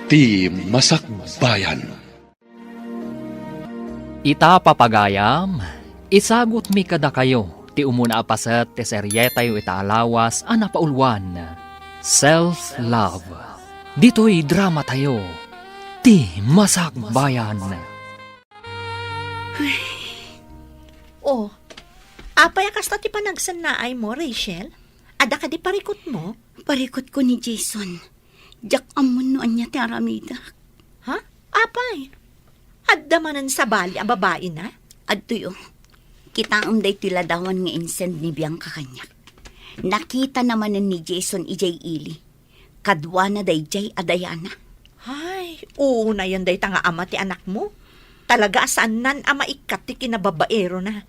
ti Masakbayan. Ita papagayam, isagot mi kada kayo, ti umuna apaset ti seryetayo ita alawas anapaulwan. Self-love. Dito'y drama tayo, ti Masakbayan. Oh, apay akas ti panagsannaay mo, Rachel? Ada ka di parikot mo? Parikot ko ni Jason. Jak amon noan niya ti aramida. Ha? Apay? Adda manan sa bali ang babae na? Adtoy kita day tiladawan nga insend ni Bianca kanyak. Nakita naman ni Jason ijay ili. Kadwa na day jay adayana. Ay, oo na yan day tanga ama ti anak mo. Talaga saan nan ama ikat ti kinababaero na.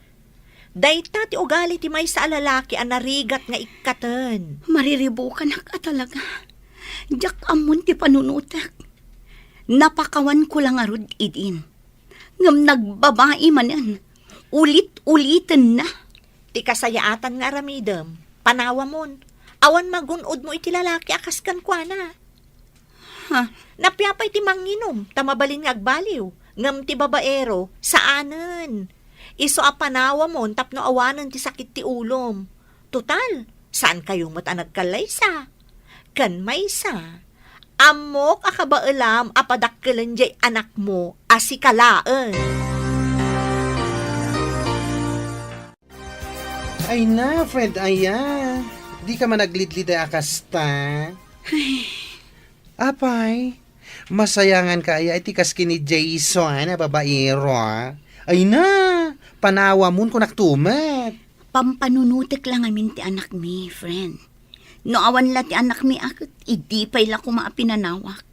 Dayta ti ugali ti may sa lalaki ang narigat nga ikatan. Mariribo ka na ka talaga. Jak amon ti panunutak. Napakawan ko lang arod idin. Ngam nagbabae man yan. Ulit-ulitin na. Ti kasayaatan nga ramidem. Panawa mon. Awan magunod mo iti lalaki akas kan kwa na. Ha? Napyapay ti manginom. Tamabalin nga agbaliw. Ngam ti babaero. Saanen? Iso a panawa mon tapno awanan ti sakit ti ulom. Total, saan kayo mat nagkalaysa? Kan maysa. Amok akabaalam apadakkelan jay anak mo asikalaan. Ay na, friend Aya. Di ka man naglidlid ay akasta. Apay, masayangan ka ay tikas kini Jason na babaero. Ay na, panawa mo kung naktumat. Pampanunutik lang amin ti anak mi, friend. No awan la ti anak mi akit, idi pay la ko maapinanawak.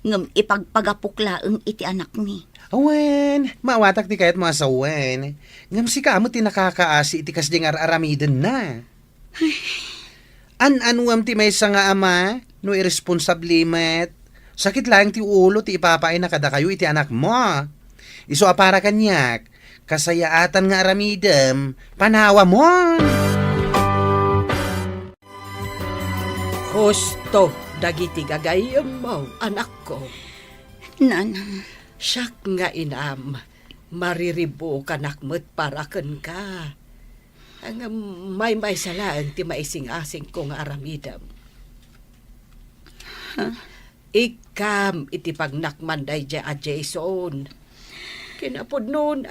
Ngam ipagpagapuklaeng iti anak mi. Awen, maawatak ti kayat mo asawen. Ngam si kamo ti nakakaasi iti kas di nga aramiden na. An-anuam ti may nga ama, no irresponsablimet. Sakit lang ti ulo ti ipapaay na kada kayo iti anak mo. Iso apara kanyak, kasayaatan nga aramidem, panawa mo. Husto, dagiti gagayam mo, anak ko. Nanang, Siyak nga inam, mariribo kanakmet paraken ka. Ang may salaan ti maising-asing kong aramidam. Ikam iti pagnakmanday dya a Jason. Kinapod noon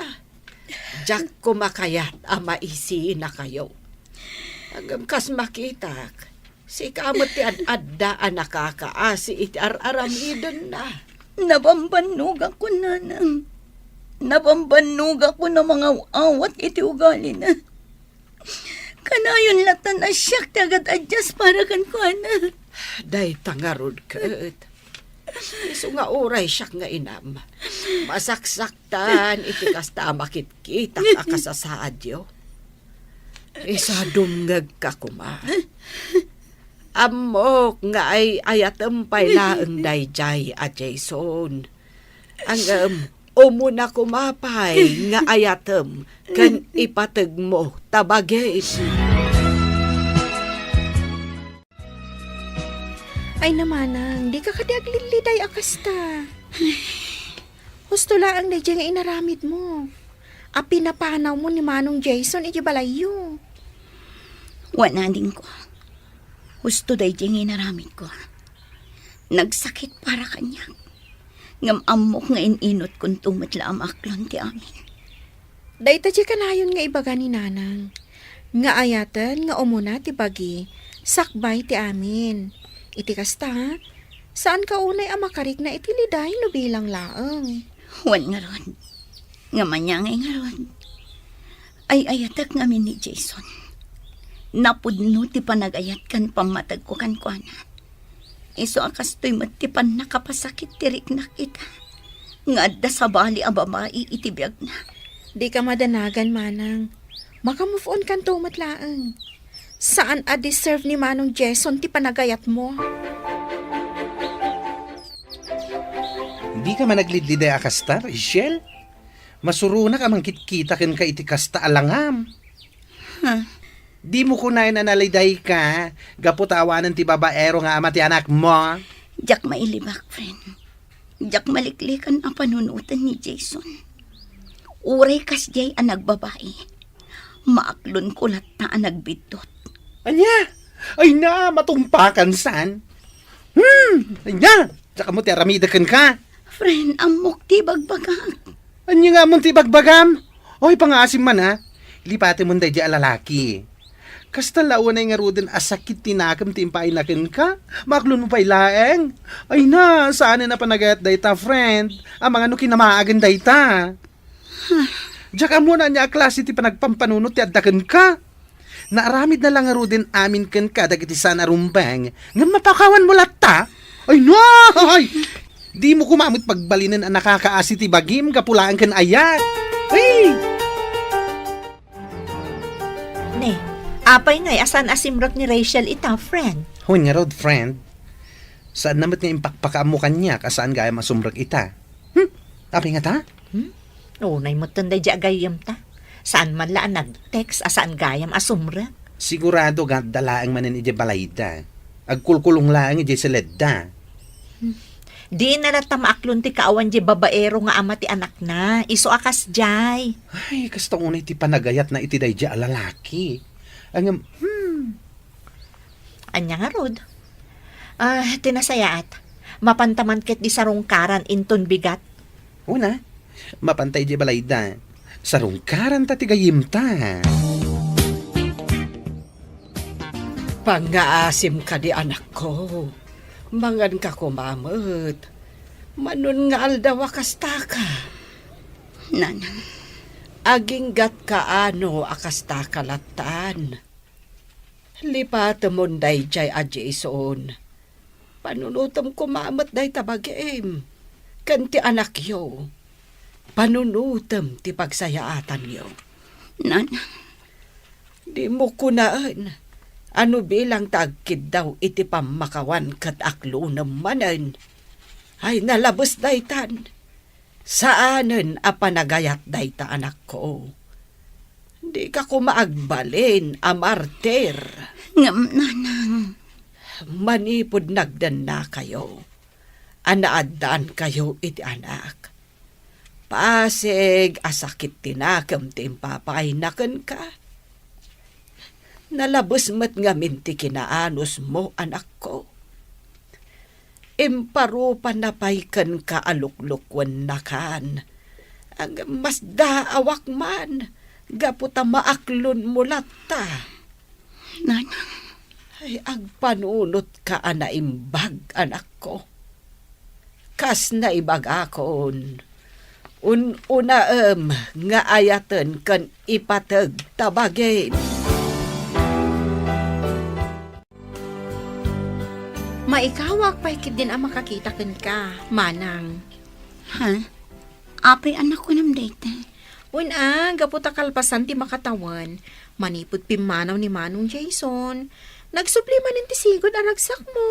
jak kumakayat a maisi na kayo. Hanggang kas makitak, si kamot ti ad-addaan nakakaasi iti aramidan na. nabambanog ako, nanang. Nabambanog ako na mga awat iti ugali na. Kanayon latan na siyak tagad adjust para kan ko na. Day tangarod ket. Isu nga oray siyak nga inam. Masaksaktan iti kasta makit-kita akasasaadyo. Isa dumngag ka kuma. Amok nga ay ayatempay laeng dayjay a Jason. Ang umuna kumapay nga ayatem kan ipateg mo tabagay. Ay namanang, di ka kadiagliliday akasta. Husto laang na nga inaramid mo. Api napanaw mo ni Manong Jason, iti balayo. Wala din ko. Husto day di inaramid ko. Nagsakit para kanya. Ngam amok nga ininot kung tumatla ang aklon ti amin. Dayta di kanayon nga ibaga ni Nanang. Nga ayatan nga umuna ti bagi, sakbay ti amin. Iti kasta, saan ka unay ang makarik na itiliday no bilang laang? Wan nga ron. Nga manyangay nga ron. Ay ayatak ngamin ni Jason. Napudno ti panagayat kan pamatag ko kan kuana. Iso akas to'y matipan nakapasakit tirik na kita. Nga adda sa bali ang babae itibiyag na. Di ka madanagan, Manang. Maka-move on kan tumatlaang. Saan a-deserve ni Manong Jason ti panagayat mo? Hindi ka man naglidliday akasta, Rachel? Masuruna ka man kitkita ken ka iti kasta alangam. Di mo kunay na naliday ka, gapot awanan ti babaero nga ama ti anak mo. Diyak mailibak, friend. Jak maliklikan ang panunutan ni Jason. Uray kas jay ang nagbabae. Maaklon kulat na ang nagbidot. Anya? Ay na, matumpakan san. Anya, tsaka mo ti aramidakan ka. Friend, amok ti bagbagak. Anya nga mong ti bagbagam? Oy, pangasim man ha. Lipati mo di alalaki. Kasta lawan ay nga ruden asakit tinakam timpainakin ka. Maklon mo pa ilaeng. Ay na, saan na panagayat dayta, friend? Ang mga no kinamaagan dayta. Diyak mo na niya klase ti panagpampanunot ti addakan ka. Naaramid na lang nga ruden amin ken ka dagiti sana rumbang. Nga mapakawan mo latta. Ay no! Ay! Di mo kumamit pagbalinan ang nakakaasi ti bagim kapulaan ken ayat. Ay! Ne, apay ngay asan asimrak ni Rachel ita, friend. Huwag nga rod, friend. Saan namat nga impakpakaam mo kanya kasaan gaya masumrak ita? Apay nga ta? Oo, nay mo tanday di agayam ta. Saan man laan nag-text, asaan gayam asumra. Sigurado nga dalaang manin iti balayda. Agkulkulong lang iti seledda. Di na natamaklon ti kaawan di babaero nga ama ti anak na. Iso akas jay. Ay, kasta unay ti panagayat na iti dayja alalaki. Ang, Anya nga rod. Tinasayaat. Mapantaman ket di sarungkaran inton bigat. una, mapantay di balayda. Sarungkaran ta ti gayim ta. Pangaasim ka di anak ko. Mangan ka kumamot. Manun nga aldawa kasta ka. Nanang, Aging gat kaano akasta kalatan. Lipat mon day jay a Jason. Panunutom kumamot day tabagim. Kanti anak yo. Panunutom ti pagsayaatan yo. nanang, Di mo kunaan. Ano bilang tagkid daw iti pamakawan kat aklo namanan. Ay nalabos daytan. Saanen a panagayat dayta anak ko. Di ka kumaagbalin a martir. ngam nanang, Manipod nagdan na kayo. Anaadaan kayo iti anak. Pasig asakit tinakam timpapay naken ka. Nalabos mat nga minti kinaanos mo, anak ko. Imparupan na paykan ka aluklukwan na kan. Ang mas daawak man, gaputa maaklon mo lata. nanang, Ay, agpanunot ka anaimbag, anak ko. Kas na ibag akon. Unaem nga ayaten kan ipatag tabagin. Maikawak pa ikit din ang makakita ken ka, manang. ha? Apay anak ko nam dayta. Una, gaputa kalpasan ti makatawan. Manipod pimanaw ni Manong Jason. Nagsupli man ti sigod aragsak mo.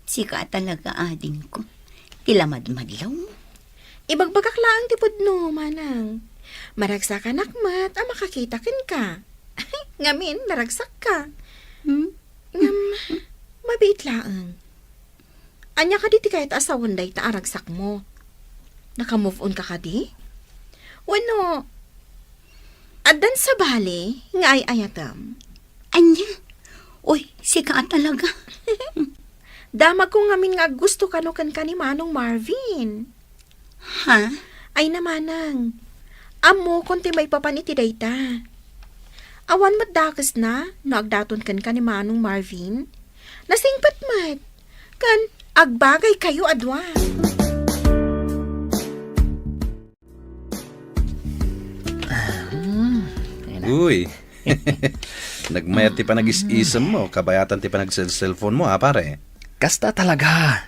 Sika talaga ading ko. Tilamad-madlaw mo. Ibagbagak lang ti pudno, manang. Maragsak anak mat, ang makakita ken ka. Ngamin, naragsak ka. Ngam, mabit laang. Anya ka di ti kahit asawan day ta aragsak mo. Naka-move on ka di? Wano, adan sa bali, nga ay ayatam. Anya? Uy, sika talaga. Damag ko ngamin nga gusto kanukan ka ni Manong Marvin. Ha? Ay namanang, amo konti may papaniti dayta. Awan mat dakas na, no agdaton kan ka ni Manong Marvin. Nasingpat mat, kan agbagay kayo adwa. Uy. Nagmayat ti panag-is-isam mo, kabayatan ti panag-cellphone mo, pare. Kasta talaga.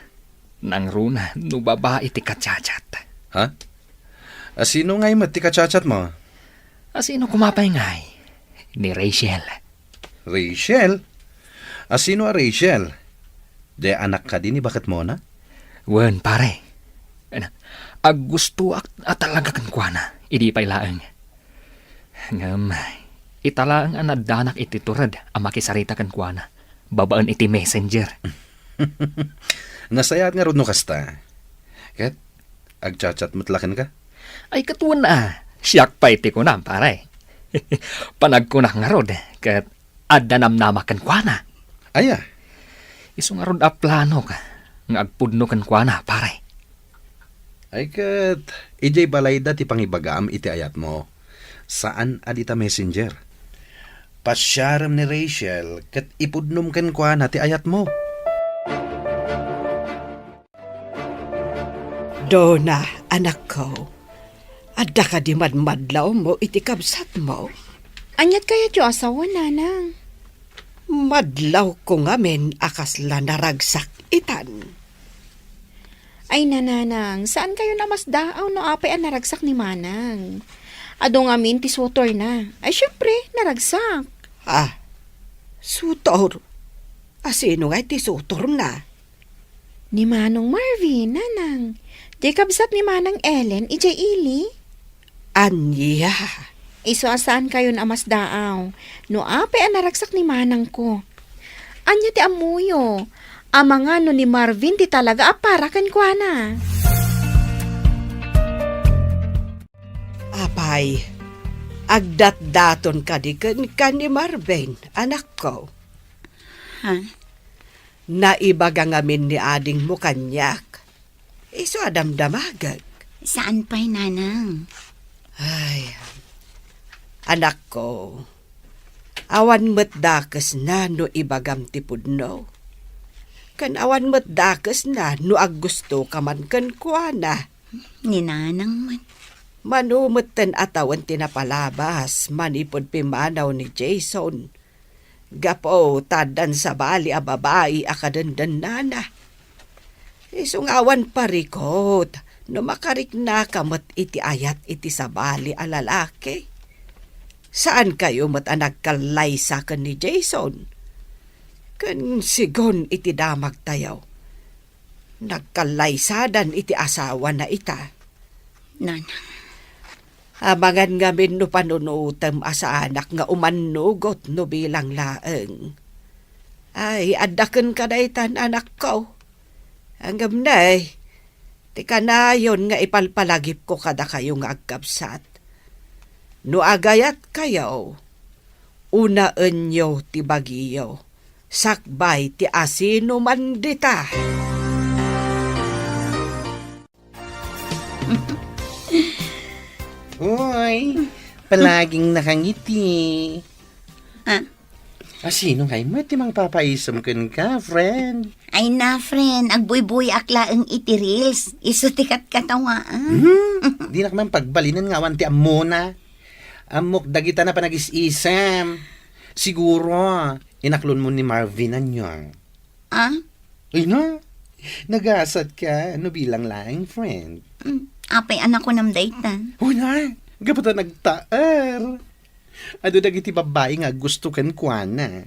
Nang runa, no babae ti kacachat. Ha? Sino nga yung ti kachat mo? Asino kumapay ngay? Ni Rachel. Rachel? Sino a Rachel? De anak ka din ni bakit mo na? Wen, pare. Ag gusto at talaga kan kuana. Idi pay laeng. Ngam, italaang anadanak iti turad ang makisarita kan kuana. Babaan iti messenger. Nasayat nga ron no kasta. Kat Agchat-chat matlakan ka? Ay katuan na, siyak pa iti ko na, pare. Panag ko na nga rod, kat adanam-nama kan kwa na. Aya, Iso nga rod a plano ka, nga agpudno kan kwa na, pare. ay kat, ijay balayda ti pangibagam iti ayat mo. Saan adita messenger? Pasyaram ni Rachel, kat ipudnom kan kwa na ti ayat mo. Dona, anak ko. Adda ka di madmadlaw mo iti kabsat mo. Anyat kaya ti asawa, nanang. Madlaw ko ngamen akas la naragsak itan. Ay, nananang, saan kayo namasdaaw no apay ang naragsak ni Manang? Ado ngamin ti sutor na. Ay, syempre, naragsak. Ah, sutor. Asino nga iti sutor na? Ni Manong Marvin, nanang. Di kabsat ni Manang Ellen, ijay ili. Anya. Iso asaan kayo namasdaaw? No apay ang naragsak ni Manang ko. Anya ti amuyo. Amanga no ni Marvin ti talaga apara kan kwa na. Apay, agdat-daton ka di ka ni Marvin, anak ko. Ha? Naibaga ngamin ni ading mo kanyak. Iso adamdamagag. Saan pa'y nanang? Ay, anak ko. Awan mo't dakas na no ibagam ti pudno. Kan awan mo't dakas na no aggusto ka man kan kuana. Ni nanang man. Manumatan atawan tinapalabas, manipod pimanaw ni Jason. Gapo, tadan sa bali a babae akadandan nana. Isungawan parikot, no makarik na kamot iti ayat iti sa bali a lalaki. Saan kayo mat nagkalay sa kan ni Jason? Kan sigon iti damag tayaw. Nagkalay sadan iti asawa na ita. Nanang. Abangan ngamin no panunutam asa anak nga umanugot no bilang laeng. Ay, adakan ka na itan anak ko. Hanggang na ti kanayon nga ipalpalagip ko kada kayo nga agkapsat. No agayat kayo, unaan nyo ti bagiyo, sakbay ti asino man dita. Uy, palaging nakangiti. Ha? Sino kay mo ti mang papaisam kun ka, friend? Ay na, friend. Agbuy-buy akla ang iti reels. Iso tikat katawaan. Di na kaman pagbalinan nga wanti amona. Amok dagita na pa nag-isisam. Siguro, inaklon mo ni Marvin anyang. Ah? Ay na, nagasat ka, no bilang laing friend. Apay anak ko nam daytan. Uy na, gapata nagtaar. Ado dagiti babae nga gusto kan kuana.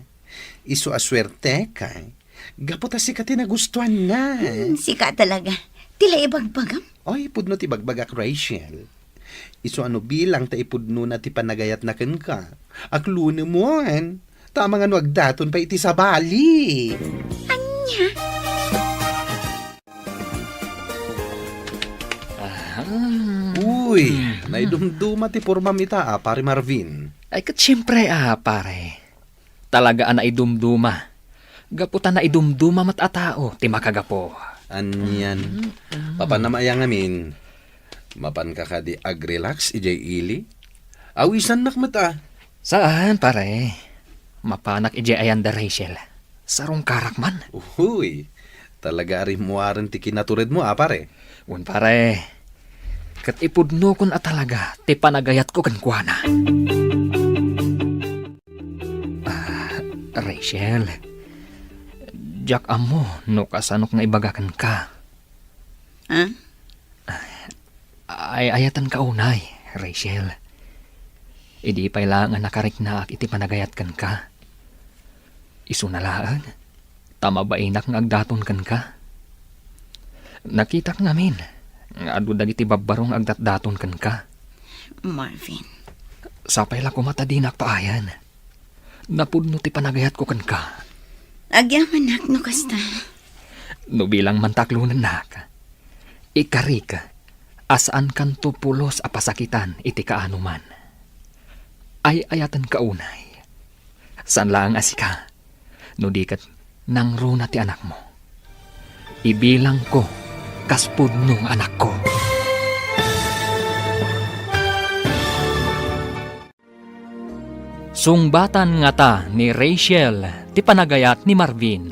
Iso aswerte ka. Gapata si kati nagustuhan na. Sika talaga. Tila ibagbagam. Oy, pudno ti bagbagak Rachel. Iso ano bilang ta ipudno na ti panagayat na ken ka. Akluno mo an. Tama nga no agdaton pa iti sa bali. Uy, naidumduma ti pormam ita pare Marvin. Ay kat siyempre pare. Talaga na idumduma. Gaputan na idumduma mat atao, ti makagapo. Anyan. Papanamaya ngamin. Mapan ka ka di agrelax ijay ili. Awisan nak mata. Saan pare? Mapanak ije ayan da Rachel. Sarong karakman. Uy, talaga rin muwaran ti kinaturid mo pare. Un pare. Kat ipudno kun talaga, ti panagayat ko kan kuana. Rachel. Jack amo, no kasanok nga ibagakan ka. Ha? Ay ayatan ka unay, Rachel. Idi pailangan nakarik na iti panagayat kan ka. Isunalaan, tama ba inak nga agdaton kan ka? Nakita ka ngamin, nga adu dagiti babbarong agdatdaton kan ka. Marvin. Sapay la kumatadinak paayan. Napudno ti panagayat ko kan ka. Agyaman nak no kasta. No bilang mantaklunan nak. Ikari ka. Asaan kan tupulos a pasakitan iti kaanuman. Ay ayatan kaunay. San lang asika, no di kat nang runa ti anak mo. Ibilang ko, kaspud nung anak ko. Sungbatan nga ta ni Rachel, ti panagayat ni Marvin.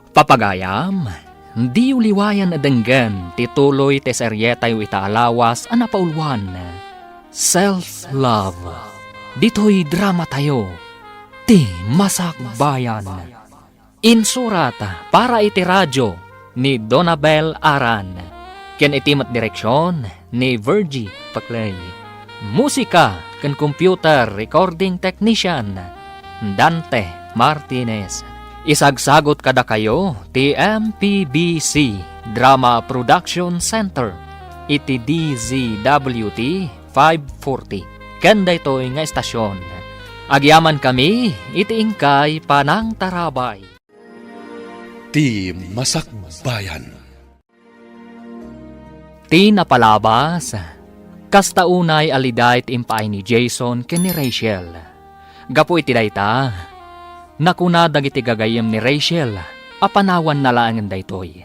Papagayam, di uliwayan adenggan ti tuloy ti seryetay itaalawas a napaulwan. Self-love. Dito'y drama tayo. Ti Masakbayan. Insurata para iti radyo ni Donabel Aran. Ken itimat direksyon ni Virgie Paclay. Musika ken computer recording technician Dante Martinez. Isagsagot kada kayo ti MPBC Drama Production Center iti DZWT 540 ken daytoy nga estasyon. Agyaman kami iti ingkay Panang Tarabay. Ti Masakbayan. Ti napalabas, kasta unay alidayt impay ni Jason ken ni Rachel. Gapo iti dayta, nakuna dagiti gagayem ni Rachel, apanawan na laangan daytoy.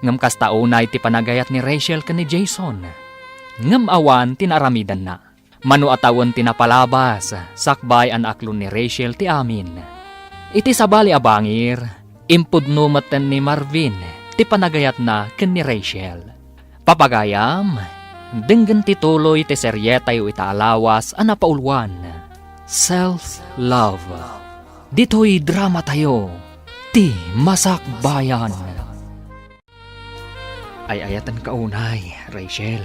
Ngem kasta unay ti panagayat ni Rachel ken ni Jason. Ngem awan tinaramidan na. Manu atawon tinapalabas, sakbay an aklon ni Rachel ti amin. Iti sabali abangir, impudno maten ni Marvin, ti panagayat na ken ni Rachel. Papagayam, denggen ti tuloy ti seryetay o itaalawas a napaulwan. Self-love. Dito'y drama tayo, ti Masakbayan. Ay ayatan kaunay, Rachel.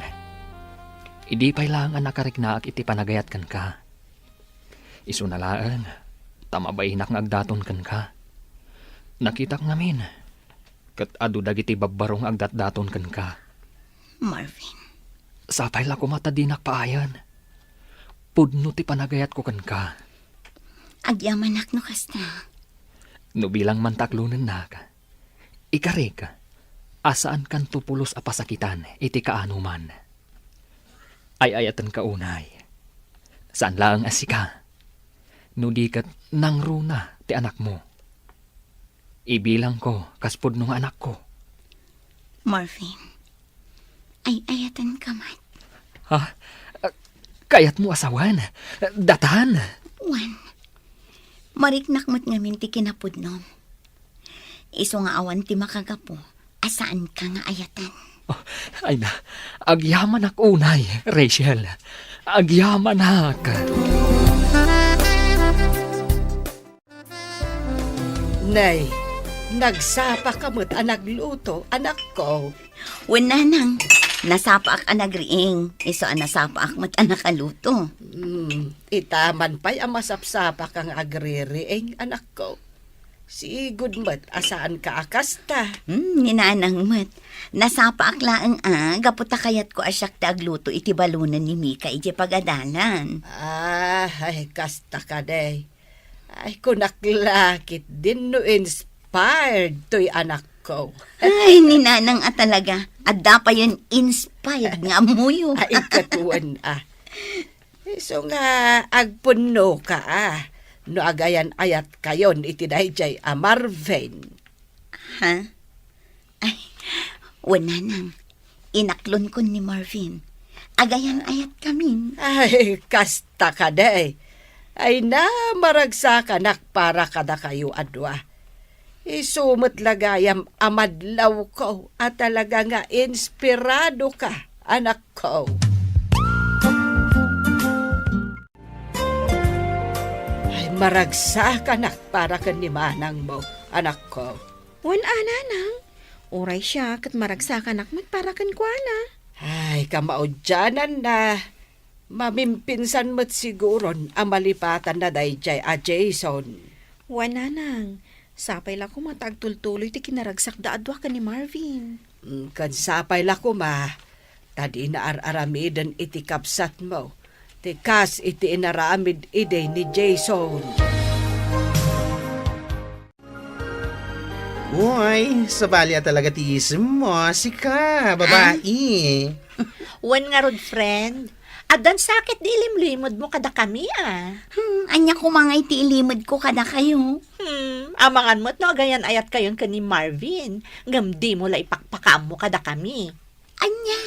Idi pa'y lang ang nakariknaak iti panagayat kan ka. Isunalaan, tamabayinak nga agdaton kan ka. Nakitak ngamin, kat adu dagiti babbarong agdat-daton kan ka. Marvin, Sapay la ko matadinak paayan. Pudno ti panagayat ko kan ka. agyamanak no kasta. No bilang mantaklunan na ka. Ikarik, asaan kan tupulos a pasakitan iti kaanuman. Ay ayatan kaunay. Saan lang asika? No di kat nang runa ti anak mo. Ibilang ko kaspud nung anak ko. Marvin, ay ayatan ka man. Ha? Kayat mo asawan? Datan? Wan, mariknak mo't ngamin ti kinapudnom. Iso nga awan ti makagapo, asaan ka nga ayatan. Oh, ay na, agyaman ak unay, Rachel. Agyaman ak. Nay, nagsapa ka mo't nagluto, anak ko. Wananang, nasapaak anagriing, iso nasapaak mo't anakaluto. Itaman pa'y ang masapsapa kang agririing, anak ko. Sigud mo't asaan ka akasta. Ninanang mo't, nasapaak laang gaputa kayat ko asyak ta agluto iti balunan ni Mika iti pagadalan. Ay, kasta ka day. Ay, kunaklakit din no inspired to'y anak ko. Ay, ninanang talaga, adda pa yun inspired nga amuyo. Ay, katuan So nga, agpuno ka no agayan ayat kayon iti dayjay Marvin. Ha? Ay, wananang, inaklon ko ni Marvin. Agayan ayat kami. Ay, kasta ka day. Ay na maragsakan para kada kayo adwa. Isumot lagayam amadlaw ko at talaga nga inspirado ka, anak ko. Ay maragsakan para kanimanang mo, anak ko. Wan ananang, uray siya kat maragsakan akmat para kan kuana. Ay kamaudyanan na. Mamimpinsan mo't siguron ang malipatan na dayjay Jason. Wan nanang, sapay la ko matagtultuloy ti kinaragsak da adwa ka ni Marvin. Kan sapay la ko tadi na aramidan iti kapsat mo. Tikas iti inaramid ide ni Jason. Uy, sabali talaga ti isip mo. Sika, babae. Wan nga rod, friend. Adan sakit di limlimod mo kada kami, ah. Anya ko mga iti ilimod ko kada kayo. Amangan mo't no, agayan ayat kayon ka ni Marvin. Ngam di mo la ipakpakam mo kada kami. Anya?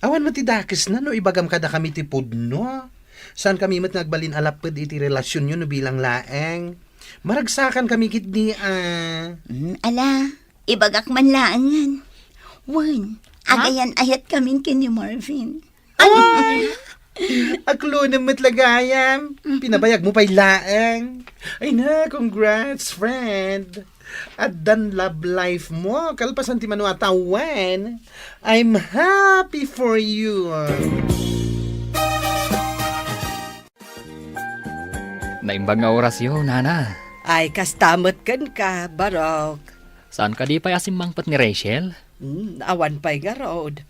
Awan mo ti dakes na no, ibagam kada kami ti pudno. Saan kami mat nagbalin alapad iti relasyon nyo no bilang laeng. Maragsakan kami kitni, Ala, ibagak man laangan. Wan, agayan ayat kami kini Marvin. Aklo na matlagayam. Pinabayag mo pa'y laeng. Ay na, congrats, friend. At dan love life mo. Kalpasan ti manu atawan. I'm happy for you. Naimbag nga orasyon, nana. Ay, kastamot kan ka, Barok. Saan ka di pa asim mangpat ni Rachel? Awan pa'y nga road.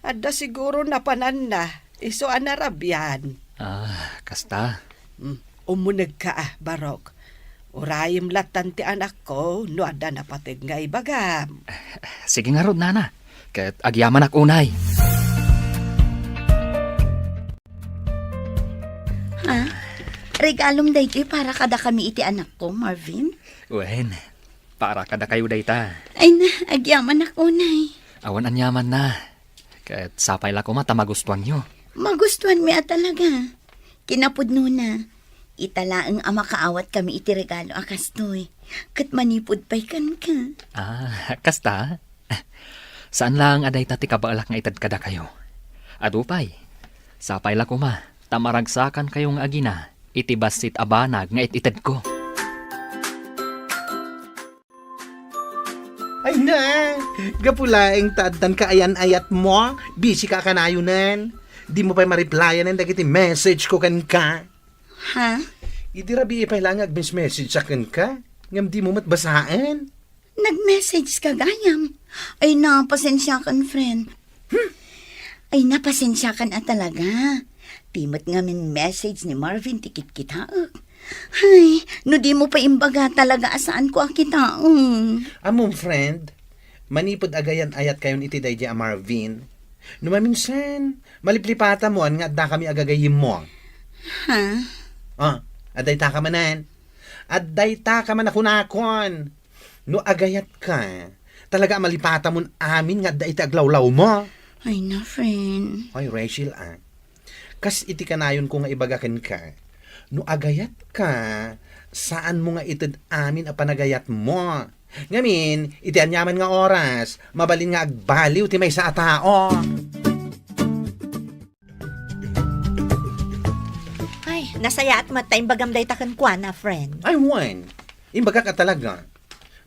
Adda siguro na panan na. Iso anarabyan. Kasta. Umunag ka Barok. Urayim latan ti anak ko, no adda na patig nga ibagam. Sige nga rod, nana. Kat agyaman ak unay. Regalong daytoy para kada kami iti anak ko, Marvin. Wen, para kada kayo dayta. Ay na, agyaman ako nay. Awan anyaman na. Kat sapay la ko mata magustuhan nyo. Magustuhan mi talaga. Kinapudno na. Italaang ama kaawat kami iti regalo akastoy. Kat manipod pa'y kan ka. Kasta. Saan lang aday tati kabaalak nga itad kada kayo? Adupay. Sapay la ko ma. Tamaragsakan kayong agina. Iti basit abanag nga ititad ko. Ay na, gapulaeng taaddan ka ayan-ayat mo. Busy ka kanayunan. Di mo pa'y mariplyan ang dagiti message ko kan ka. Ha? Idi rabi ipay lang message sa kan ka. Ngam di mo matbasaan. Nag-message ka gayam. Ay na, pasensya kan, friend. Ay na, pasensya kan talaga. Timot nga min message ni Marvin tikit kitaak. Ay, no di mo pa imbaga talaga asaan ko akitaong. Among friend, manipod agayan ayat kayon iti day a Marvin. Numaminsan, maliplipata mo an nga adda kami agagayim mo. Ha? Aday ta ka manan. Aday ta ka man akunakon. No agayat ka, talaga malipata mo amin nga adda iti aglawlaw mo. Ay na, friend. Ay, Rachel, kas iti kanayon ko nga ibagakan ka. No agayat ka, saan mo nga itid amin a panagayat mo? Ngamin, iti anyaman nga oras, mabalin nga agbaliw ti may sa atao. Ay, nasaya at matay bagam day takan kwa na, friend. Ay, wan. Imbaga ka talaga.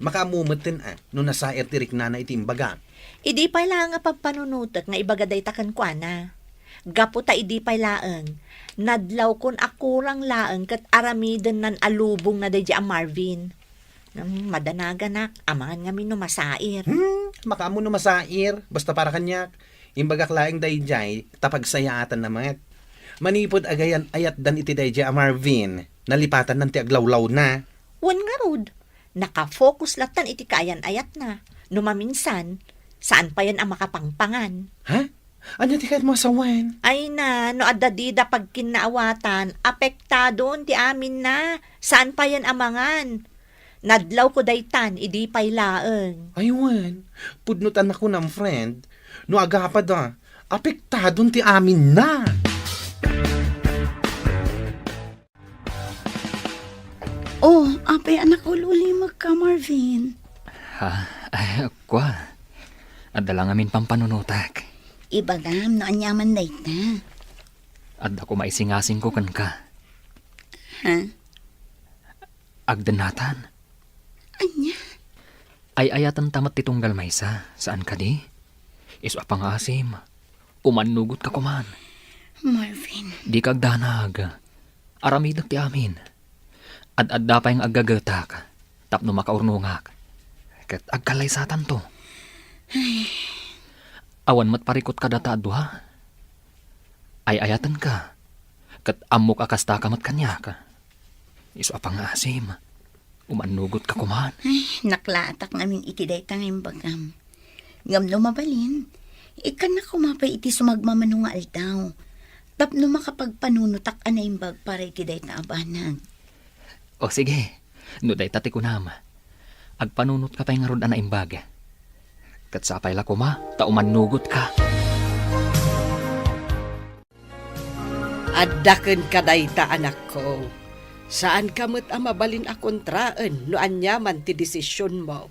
Makamumatin no nasair tirik na iti imbaga. Idi pa lang nga pagpanunutot nga ibagaday takan kwa na. Gapo ta idi pa laeng. Nadlaw kon akurang laeng kat aramidan nan alubong na day ang Marvin. Madanaganak, amangan nga masair. Makamu no masair, basta para kanyak. Imbagak laeng dayjay, tapagsayaatan naman. Manipod agayan ayat dan iti dayjay ang Marvin. Nalipatan ng ti aglawlaw na. Wan nga rod. Nakafocus latan iti kayan ayat na. Numaminsan, saan pa yan ang makapangpangan? Ha? Ano ti kahit mo asawan? Ay na, no adadida pag kinaawatan, apektado ti amin na. Saan pa yan amangan? Nadlaw ko daytan, idi pay laeng. Aywan, pudnutan ako ng friend. No agapad apektadon ti amin na. Oh, apay anak ko lulimag ka, Marvin. Kwa. Adala ngamin pampanunutak. Ibagam no anyaman dayta. Adda ko maisingasing ko kan ka. Ha? Agdanatan. Anya? Ay ayatan tamat titunggal maysa. Saan ka di? Isu apang asim. Umanugot ka kuman. Marvin. Di kagdanag. Aramidak ti amin. Ad-adda pa yung agagatak. Tapno makaurnungak. Kat agkalay satan to. Awan mat parikot ka data adwa. Ay ayatan ka. Kat amok akasta ka mat kanya ka. Isu apang asim. Umanugot ka kuman. Ay, naklatak namin iti dayta ngayong bagam. Ngam lumabalin. Ikan na kumapay iti sumagmamano nga aldaw. Tapno makapagpanunutak anaimbag para iti day na abanag. O sige, no day tati ko nama. Agpanunot ka pa'y nga ron na imbaga. Katsapay la ko ma, taumanugot ka. Addaken ka dayta anak ko. Saan ka mo't mabalin a kontraan no anyaman ti desisyon mo?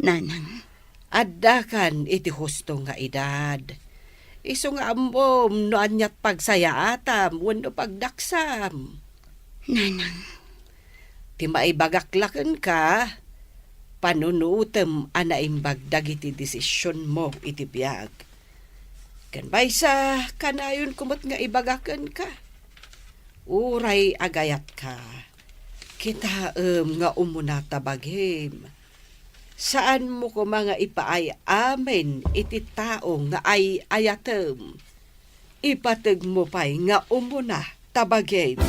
Nanang, Addakan iti husto nga edad. Iso nga ambom no anyat pagsayaatam wenno pagdaksam. nanang, Ti maibagaklaken ka, panunutem anaimbag dagiti desisyon mo iti biag. Kan baysa kanayon kumot nga ibagaken ka. Uray agayat ka. Kitaem nga umuna tabaghem. Saan mo ko mga ipaay amen iti tao nga ay ayatem. Ipateg mo pa'y nga umuna tabaghem.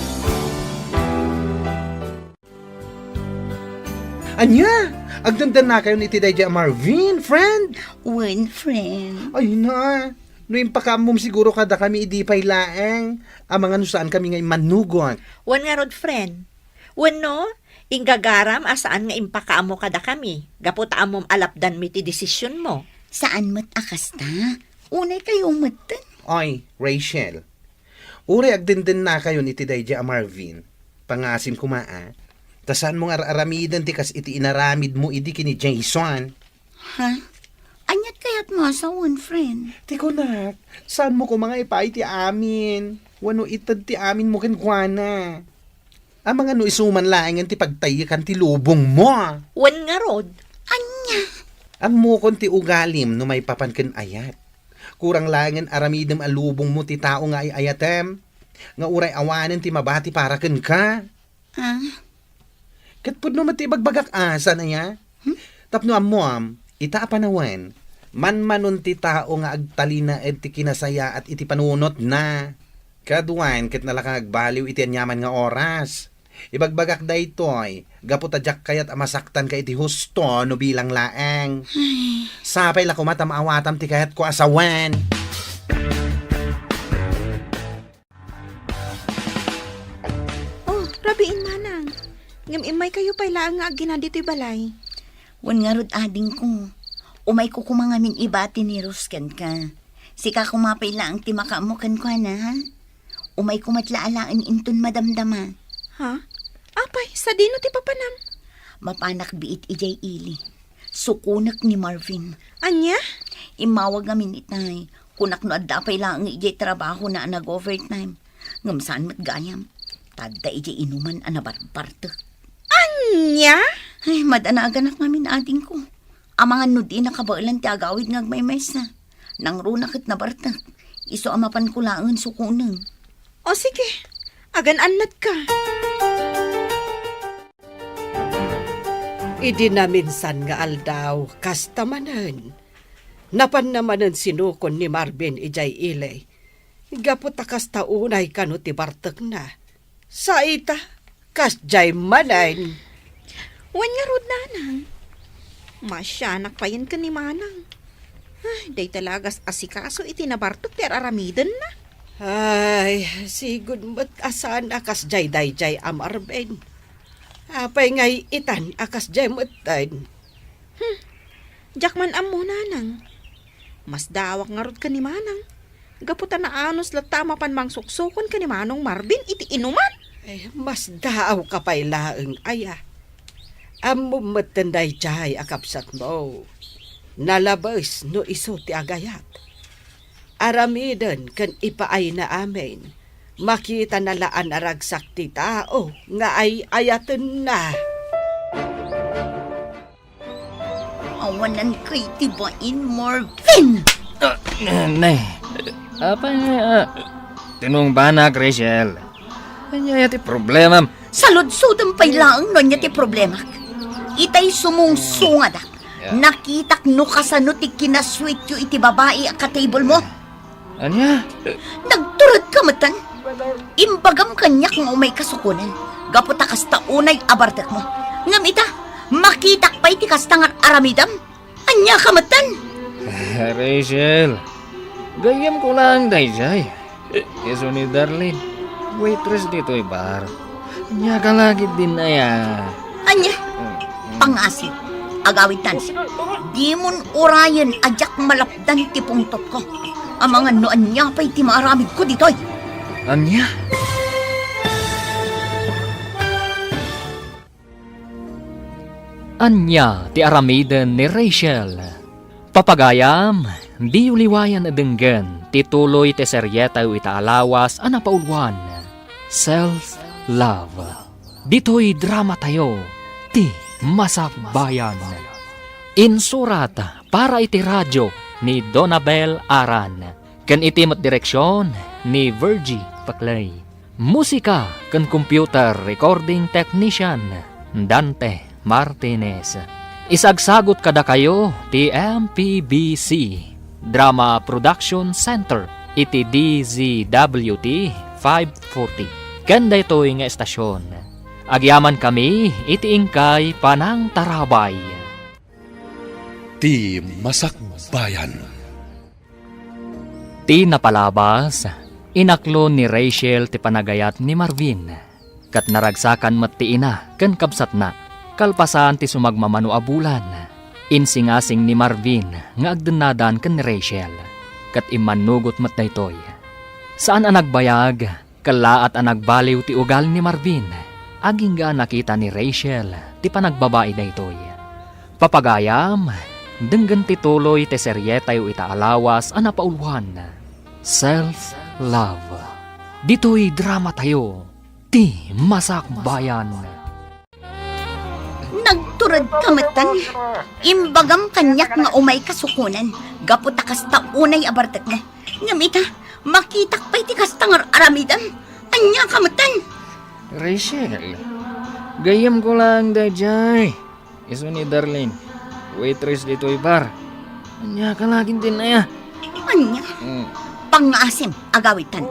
Anya, agdandan na kayo ni Tidayja Marvin, friend. one friend. Ay na, no yung pakamom siguro kada kami idipay laeng. Ang mga nusaan kami ngay manugot. Wan nga rod, friend. Wan no, inggagaram asaan nga impakaamo kada kami. Gapot amom alapdan mi ti desisyon mo. Saan mo't akasta? Unay kayong matan. Oy, Rachel. Uri agdandan na kayo ni Tidayja Marvin. Pangasim kumaa. Tasan mo nga aramidan ti kas iti inaramid mo idi kini Jason. Ha? Anyat kayat mo sa one friend. Tiko nak, saan mo ko mga ipay ti amin? Wano itad ti amin mo kenkwana? Ang mga no isuman laangan ti pagtayakan ti lubong mo. Wan nga rod. Anya? Ang mo kon ti ugalim no may papanken ayat. Kurang langan aramidem alubong mo ti tao nga ay ayatem. Nga uray awanen ti mabati para ken ka. Ha? Katpud no mati bagbagak asan aya. Tapno amuam, ita panawan. Manmanon ti tao nga agtalina ed ti kinasaya at iti panunot na. Kaduan ket nalakagbaliw iti anyaman nga oras. Ibagbagak daytoy, gaputadyak kayat amasaktan ka iti husto no bilang laeng. Sapay la kumata maawatam ti kayat ko asawan. Oh, rabiin manang. Ngam imay kayo pa'y laang nga aginadi to'y balay. Wan nga rod ading ko. Umay ko kumangamin ibati ni Rusken ka. Sika kumapay lang ti makamo kan ko na ha? Umay kumatlaalaan inton madamdama. Ha? Apay, sa dino ti papanam? Mapanak biit ijay ili. Sukunak ni Marvin. Anya? Imawag amin itay. Kunak no adapay lang ijay trabaho na nag-overtime. Ngamsaan mat gayam. Tadda ijay inuman anabarparto. Anya? Ay, madanagan mamin ading ko. Ang mga nudi na kabailan ti agawid ngagmaymays na. Nang runakit na bartak. Iso amapan ko laangan sukunang. O sige, agan-anlat ka. Idi na minsan nga aldaw, kastamanan. Napan namanan sinukon ni Marvin ijay ilay. Gapot kasta unay kano ti bartek na. Sa ita, kasjay manan. Wan nga rod nanang. Masyanak pa yan ka ni manang. Ay, day talagas asikaso itinabartok ti aramidan na. Ay, sigud mo't asan akas jay dayjay amarben. Apay ngay itan akas jay mo't tan. Jakman amo nanang. Mas dawak nga rod ka ni manang. Gaputan na anos latama pan mang suksukon ka ni manong Marvin iti inuman. Ay, mas daaw ka pa'y laeng aya. Amo matanday jay akapsat mo. Nalabas no iso ti agayat. Aramidan kan ipaay na amin. Makita na laan aragsak ti tao nga ay ayaten na. Awanan kay tibain Marvin! Nay, apa tinong banak, Rachel. Kanya yati problema. Salud-sudang pay lang no niya ti problema. Itay sumungsunga dak. Yeah. Nakitak no kasano ti kinasweet yu iti babae a ka-table mo. Anya? Nagturod ka matan. Imbagam kanya kung umay kasukunan. Gaputa kasta unay abartak mo. Ngam ita, makitak pa iti kasta nga aramidam. Anya ka matan. Rachel, gayam ko lang, Dayjay. Yeso ni Darlene, waitress dito bar. Nya ka lagi din na ya. Anya, pangasin, agawitan. Di mon urayan ajak malapdan ti pungtot ko. Ang mga noan niya pa'y ti maaramid ko ditoy. Anya? Anya ti aramiden ni Rachel. Papagayam, di uliwayan adenggan, tituloy ti seryeta ita alawas anapaulwan. Self-love. Dito'y drama tayo, ti Masakbayan. Insurat para iti radyo ni Donabel Aran. Kan itimat direksyon ni Virgie Paclay. Musika kan computer recording technician Dante Martinez. Isagsagot kada kayo ti MPBC Drama Production Center iti DZWT 540. Kanda ito'y nga estasyon. Agyaman kami iti ingkay Panang Tarabay. Ti Masakbayan. Ti napalabas, inaklo ni Rachel ti panagayat ni Marvin. Kat naragsakan mat ti ina, kan kabsat na, kalpasan ti sumagmamano abulan. Insingasing ni Marvin, nga agdenadan kan ni Rachel. Kat imanugot mat na itoy. Saan ang nagbayag, kalaat ang nagbaliw ti ugal ni Marvin. Aging nga nakita ni Rachel, ti panagbabae na itoy. Papagayam, denggan tituloy te seryeta yu itaalawas anapaulwan. Self-love. Dito'y drama tayo, ti Masakbayan. Nagturad kamatan, imbagam kanyak nga umay kasukunan, gaputakas ta unay abartak nga. Ngamita, makitak pa'y tikas tangar aramidan, anya kamatan. Rachel, gayam ko lang Dayjay. Iso ni Darlene, waitress dito'y bar. Anya ka laging din na ya. Anya, pangasim, agawitan.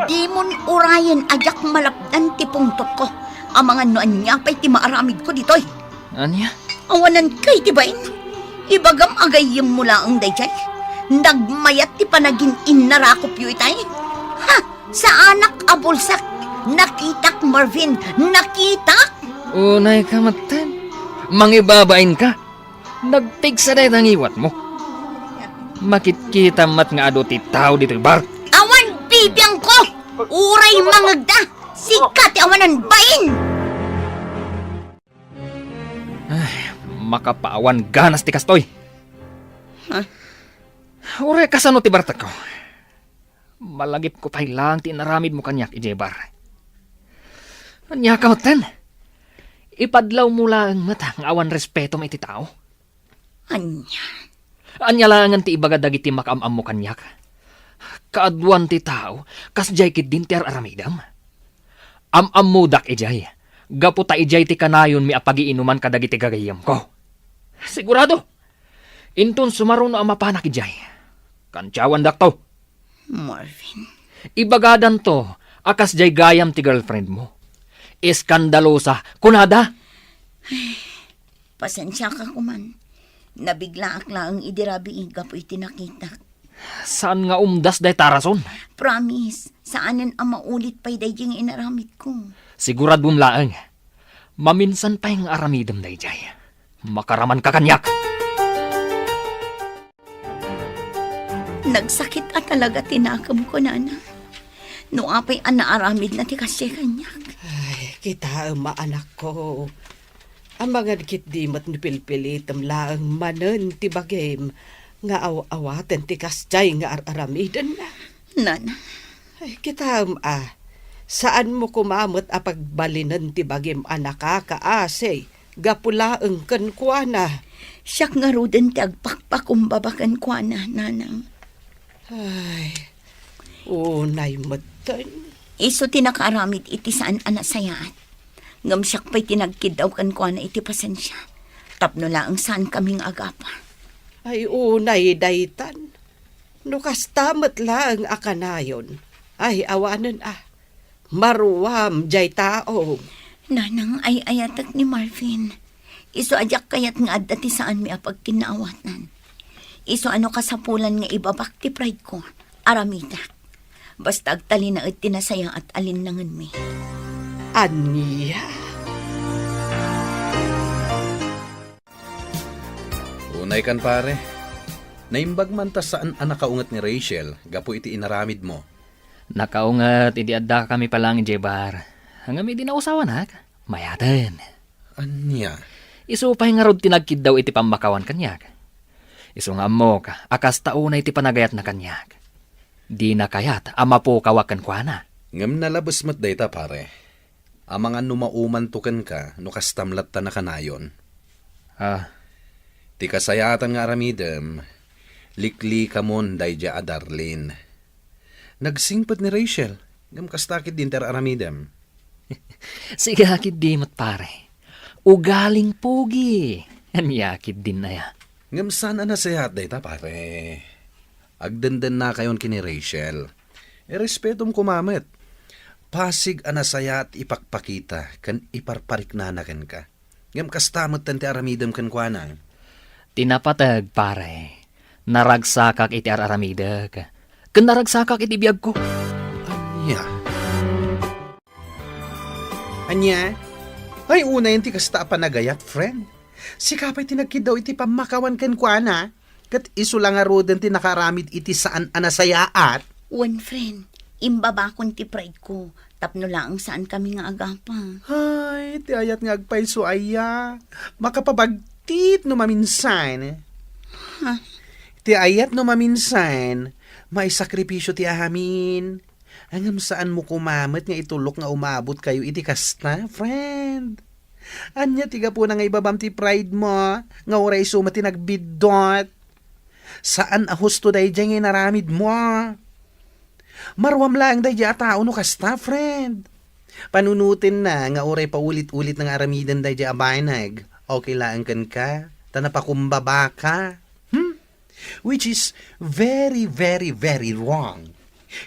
Di mon urayan ajak malapdan ti pungtot ko. Ang mga noan niya pa'y ti maaramid ko ditoy. Anya? Awanan kay tibain. Ibagam agayim mula ang Dayjay. Nagmayat ti panagin inarakop yu itay. Ha, sa anak abulsak. Nakitak, Marvin! Nakitak! Unay ka matan. Mangibabain ka. Nagtigsa dahi ang iwat mo. Makitkita mat nga ado ti tao dito'y bar. Awan bibiyang ko! Uray mangagda! Sikat awanan bain! Makapaawan ganas ti kastoy. Ha? Uray kasano ti barta ko. Malagip ko pa'y lang ti naramid mo kanyak ije bar. Anya ka matan. Ipadlaw mo lang mata ang awan respeto may ti tao. Anya? Anya langan ti ibaga dagiti makaamam mo kanyak. Kaadwan ti tao, kasjay kid din ti aramidam. Am-am mo dak ijay. Gaputa ijay ti kanayon mi apagiinuman kadagiti gagayam ko. Sigurado. Intun sumaruno ang mapanak ijay. Kantyawan dak to. Marvin. Ibagadan to, akas jay gayam ti girlfriend mo. Iskandalosa, kunada. Pasensya ka kuman. Nabigla akla ang idirabi igapoy tinakita. Saan nga umdas day tarason? Promise, saanan ang maulit pa'y dayjing inaramid ko. Siguradong laang. Maminsan pa yung aramidam day jay. Makaraman ka kanyak. Nagsakit at talaga tinakam ko, nana. No apay ang naaramid na ti kasi kanyak. Ay, kita maanak ko. Ang mga dikit di mat nipilpilitam laang manen ti bagim nga awaten ti kasjay nga aramidan na. Nana, Ay, kita saan mo kumamot a pagbalinan ti bagim anaka kaasay gapulaeng kenkwana. siyak nga ruden ti agpakpakumbabakan kwa na, nanang. Ay, unay matan. Iso tinakaaramid iti saan anasayaan. Ngam siyak pa'y tinagkidaw kan kwa na iti pasensya. Tapno laang saan kaming agapa. Ay, unay daytan. Nukastamat lang akanayon. Ay, awanan Maruwam jay tao. Nanang ay ayatak ni Marvin. Iso ajak kayat nga adati saan mi apag kinaawatan. Iso ano kasapulan nga ibabak ti pride ko, Aramida. Basta agtali na at tinasayang at alinlangan mi. Aniya. Unay kan pare. Naimbag man ta saan ang nakaungat ni Rachel, gapo iti inaramid mo. Nakaungat, idi adda kami palang Jebar. Hanggang may dinausawan ha, mayatan. Anya? Isupay nga rod tinagkid daw iti pambakawan kanyak. Isu nga mo ka, akas taunay iti panagayat na kanyak. Di na kayat, ama po kawakan kwa na. Ngam nalabas mat dayta pare. Ang mga numauman tukan ka, no kastamlat ta na kanayon. Ti kasayatan nga aramidem, likli kamon dayja a Darlene. Nagsingpat ni Rachel, ngam kastakit din ter aramidem. Sige hakid di mat pare. Ugaling pugi. Anyakid din na ya. Ngam sana nasayat dayta pare. Agdandan na kayon kini Rachel. Respetom kumamet. Pasig anasayat ipakpakita kan iparpariknanakan ka. Ngam kastamot tante aramidem kan kwanan. Tinapatag pare. Naragsakak iti araramidag. Kan naragsakak iti biyag ko. Anya? Anya? Ay, una yung ti kasta panagayat, friend. Si kapay tinagkid daw iti pamakawan kan kuana. Kat iso lang aroden ti nakaramid iti saan anasayaat. One friend, imbabakon ti pride ko. Tapno lang saan kami nga agapa. Ay, ti ayat nga agpay so aya. Makapabagtit no maminsan. Ti ayat no maminsan, may sakripisyo ti ahamin. Hangam saan mo kumamat nga itulok nga umabot kayo iti kasta, friend. Anya tiga po na nga ibabam ti pride mo, nga oray sumati nagbidot. Saan ahusto day dyan nga naramid mo? Marwam lang day dyan tao no kasta, friend. Panunutin na nga oray paulit-ulit ng aramidan day dyan abanag. Okay lang kan ka, tanapakumbaba ka. Which is very, very, very wrong.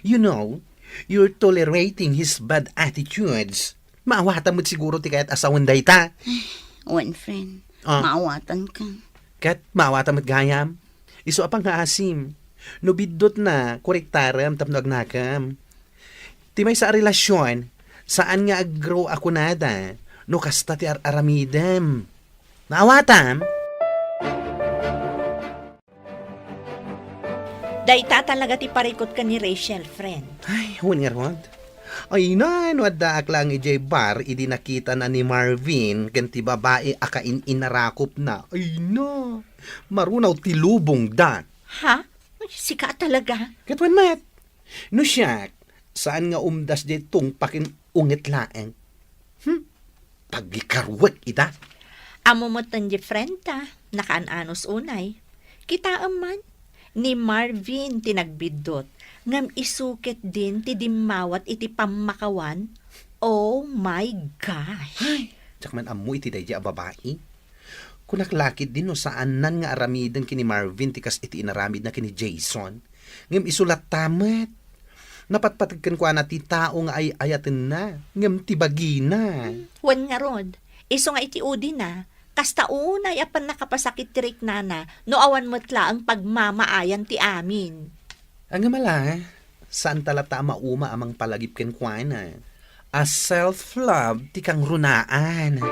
You know, you're tolerating his bad attitudes. Maawatan mo't siguro ti kayat asawan day ta. One friend, Ah. maawatan ka. Kat maawatan mo't gayam. Iso apang haasim. No bidot na, korektaram tapno agnakam. Ti may sa relasyon, saan nga aggrow ako nada, no kasta ti aramidem. Maawatam? Dayta talaga ti parikot ka ni Rachel, friend. Ay, huwag nga rod. Ay na, wadda lang ijay bar, idi nakita na ni Marvin, ganti babae akain inarakop na. Ay na, marunaw tilubong da. Ha? Sika talaga. Katwan mat. No siyak, saan nga umdas di tung pakin ungit laeng? Pagikarwek ita. Amo mo tan di friend ta, nakaanos unay. Kita man, ni Marvin tinagbidot, ngam isukit din ti dimawat iti pamakawan. Oh my gosh. Tsak man amu iti day a babae. Kunaklakid din no saan nan nga aramidan kini Marvin tikas iti inaramid na kini Jason. Ngam isulat tamat. Napatpatagkan ko na ti tao nga ay ayaten na. Ngam ti bagina. Wan nga rod, iso nga iti udi na, kasta unay apan nakapasakit tirik nana, no awan matla ang pagmamaayan ti amin. Ang mala, saan talata mauma amang palagip ken kuana. A self-love ti kang runaan.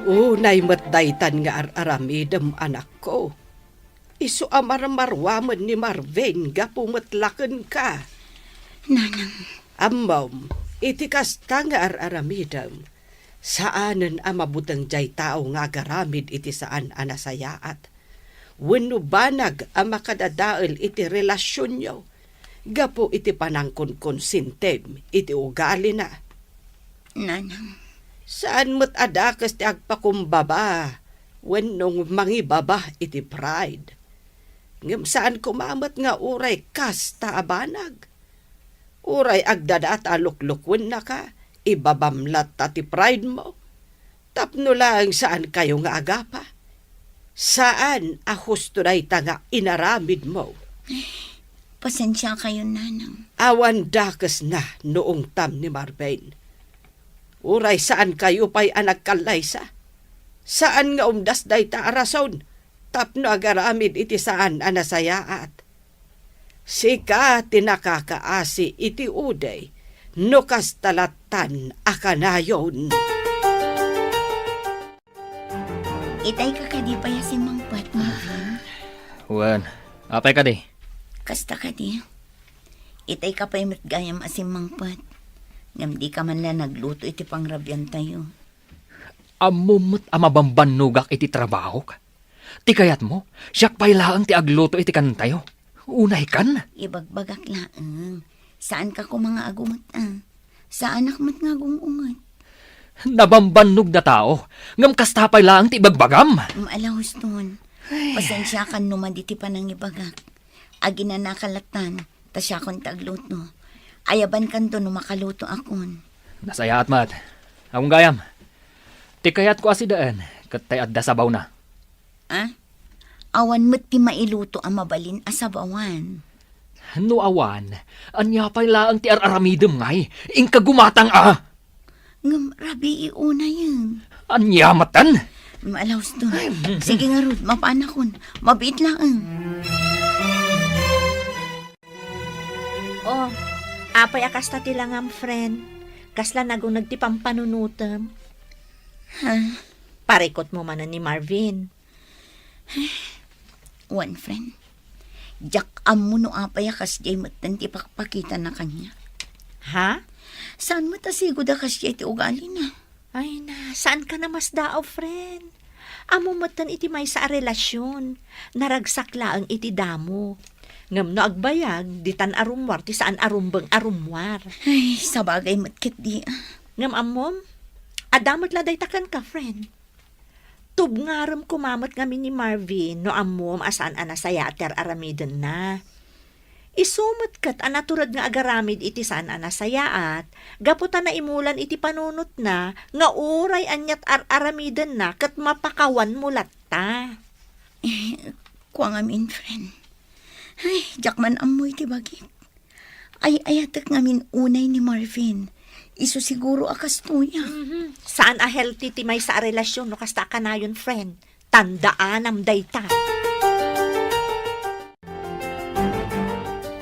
Unay matdaytan nga aramidem anak ko. Isu amaramarwaman ni Marvin ga pumatlaken ka. Nanang, Amam, iti kasta nga aramidem. Saanen amabutang jay tao nga garamid iti saan anasayaat. Wenno banag ang makadadael iti relasyon nyo. Gapo iti panangkon konsintem iti ugali na. nanang, Saan mo't adakas ti agpakumbaba, wenong mangibaba iti pride. Ngem saan kumamat nga uray kasta abanag. Uray agdadat aluklukwen na ka, ibabamlat ta ti pride mo. Tapno lang saan kayo nga agapa. Saan ahusto na ita nga inaramid mo. pasensya kayo, nanang. Awan dakas na noong tam ni Marvin. Uray saan kayo pa'y anak kalaysa? Saan nga umdas day ta arason? Tapno agaramid iti saan anasayaat. Sika tinakakaasi iti uday, no kastalatan akanayon. Itay ka kadi pa yasin mangpat, Marvin. Wan, apay ka di. Kasta kadi. Itay ka pa yung gayam asim mangpat. Ngam di ka man lang nagluto iti pangrabyan tayo. Amumot amabambanugak iti trabaho ka. Ti kayat mo, siyak pa'y laang ti agluto iti kantayo. Unay kan? Ibagbagak laang. Saan ka ko mga agumot Saan akmat nga gungungat? Nabambanug na tao. Ngam kasta pa'y laang ti ibagbagam. Alahos ton. Pasensya ka numaditi pa ng ibagak. Agi na nakalatan, ta siya kon tagluto. Ayaban kanto no makaluto akon. Nasaya at mat. Akong gayam. Ti kayat ko asidaan, katay adda sabaw na. Awan mo't ti mailuto ang mabalin asabawan. No awan, anya pa'y laang ti araramidem ngay, ingka gumatang Ngam rabi iuna yun. Anya matan. Malaws to. Sige nga Ruth, mapanakon. Mabait lang. Oh, apay akasta ti lang am friend. Kasla nagunag ti pampanunutem. Ha? Parikot mo man ni Marvin. One friend. Jak amo no apay akas jay matan ti pakpakita na kanya. Ha? Saan mo tasigod akas jay ti ugali na? Ay na, saan ka na mas daaw, friend? Amo matan iti may sa relasyon. Naragsak laang iti damo. Ngam no agbayag, di tan arumwar, ti saan arumbang arumwar. Ay, sabagay matkit di. Ngam amom, adamot laday takan ka, friend. Tubngaram kumamot kami ni Marvin no amom asaan anasaya ater aramiden na. Isumot kat anaturad nga agaramid iti saan anasayaat, gaputan na imulan iti panunot na, nga uray anyat aramiden na kat mapakawan mulat ta. Kuang amin, friend. Ay, jak man amoy ti bagit. Ay, ayatak ngamin unay ni Marvin. Iso siguro akas tuya. Saan a healthy ti may sa relasyon no kasta ka na yun, friend? Tandaan am dayta.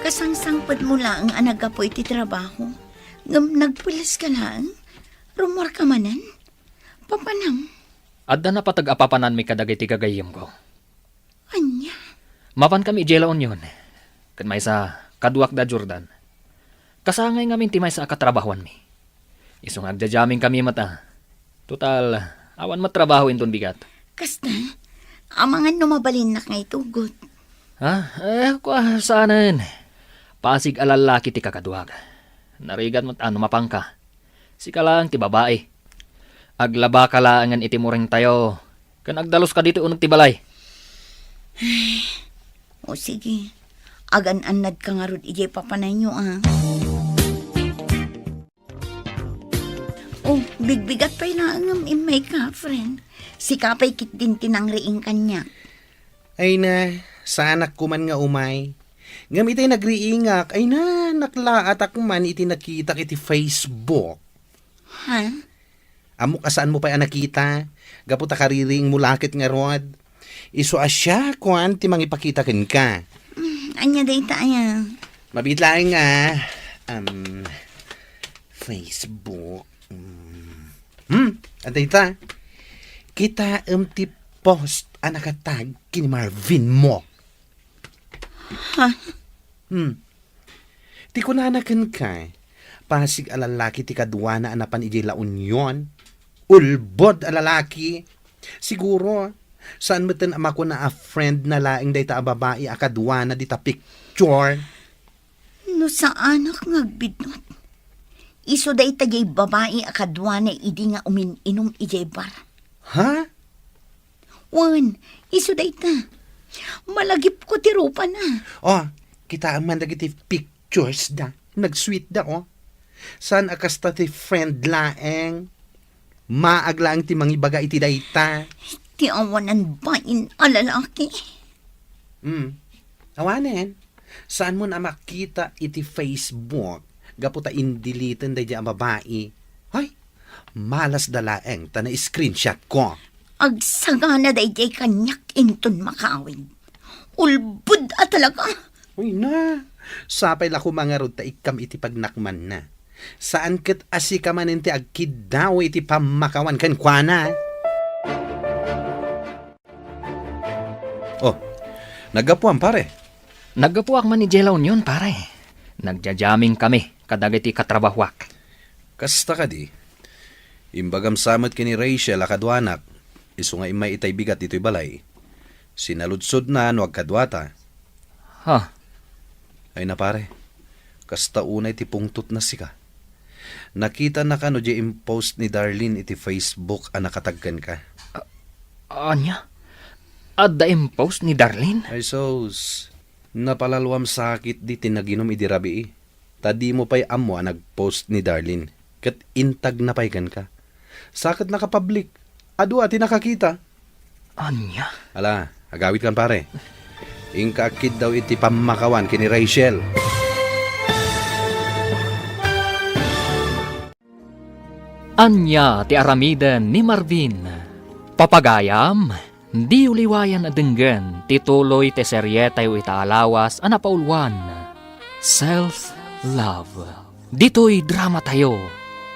Kasangsangpad mo lang ang nagapoy ti trabaho. Ngam nagpulas ka lang. Rumor ka manan. Papanam. Adda na patag-apapanan mi kadagay ti kagayim ko. Anya. Mapan kami jelaon yun. Kan may sa kaduak da Jordan. Kasangay ngamin ti may sa katrabahuan mi. Isong agdajaming kami mata. Total, awan matrabaho inton bigat. Kasta, amangan numabalin na ngay tugot. Kwa saanan. Pasig alalaki ti kakaduag. Narigat mo't mapangka. Sika lang ti babae. Aglaba ka laangan iti muring tayo. Kan agdalos ka dito unong ti balay. O sige, agan-anad ka nga rod ijay papanay nyo Oh, bigbigat pa'y naangam imay ka, friend. Si kapay kit din tinangriing kanya. Ay na, sanak ko man nga umay. Ngam itay nagriingak, ay na, naklaatak man iti nakita iti Facebook. Ha? Amo kasaan mo pa nakita? Gaputa kariring mulakit nga rod. Iso asya, kuan, ti mangipakita ken ka. Anya day tayo. Mabit lang nga. Facebook. Antay ta. Kita ti post nakatag kini Marvin mo. Ha? Ti kunanakan ka. Pasig alalaki ti kadwa na anapan ijay laon yon. Ulbod alalaki. Siguro, saan mo tin ama ko na a friend na laing day ta babae akadwa na di ta picture. No sa anak ngagbidnot. Iso day tagay babae akadwa na idi nga uminom ijay bar. Ha? Wan, iso day ta. Malagip ko ti rupa na. Oh, kita ang man dagiti pictures da. Nag-sweet da, oh. San akasta ti friend laeng. Maaglaang ti mangibaga iti dayta. Ti awanan bain alalaki. Awanen. Saan mo na makita iti Facebook? Gaputa indilitan day ang babae. Ay, malas dalaeng ta na screenshot ko. Agsagana dayjay kanyak inton makawin. Ulbud talaga. Uy na, sapay la ko mga rod ta ikam iti pagnakman na. Saan kat asi ka man iti agkid daw iti pamakawan kan kuana. Oh, nagapuan pare. Naggapuak man ni Jelaw yun, pare. Nagjajaming kami, kadagiti katrabahwak. Kasta ka di. Imbagam samot kini Rachel akadwanak. Isu nga imay itay bigat ito'y balay. Sinaludsod na no agkadwata. Ha, Ay na pare, kasta unay ti pungtot na sika. Nakita na ka no di post ni Darlene iti Facebook a nakatagkan ka. anya? Adda impose ni Darlene? Ay sos, napalalwam sakit di tinaginom iti rabi. Tadi mo pa'y amo a nagpost ni Darlene. Kat intag na pa'y ka. Sakit nakapablik. Adu ati nakakita. Anya? Ala, agawit kan pare. Ingkakid daw iti pamakawan kini Rachel. Anya ti aramidan ni Marvin. Papagayam, di uliwayan adenggan, tituloy te serye tayo itaalawas anapaulwan. Self-love. Dito'y drama tayo,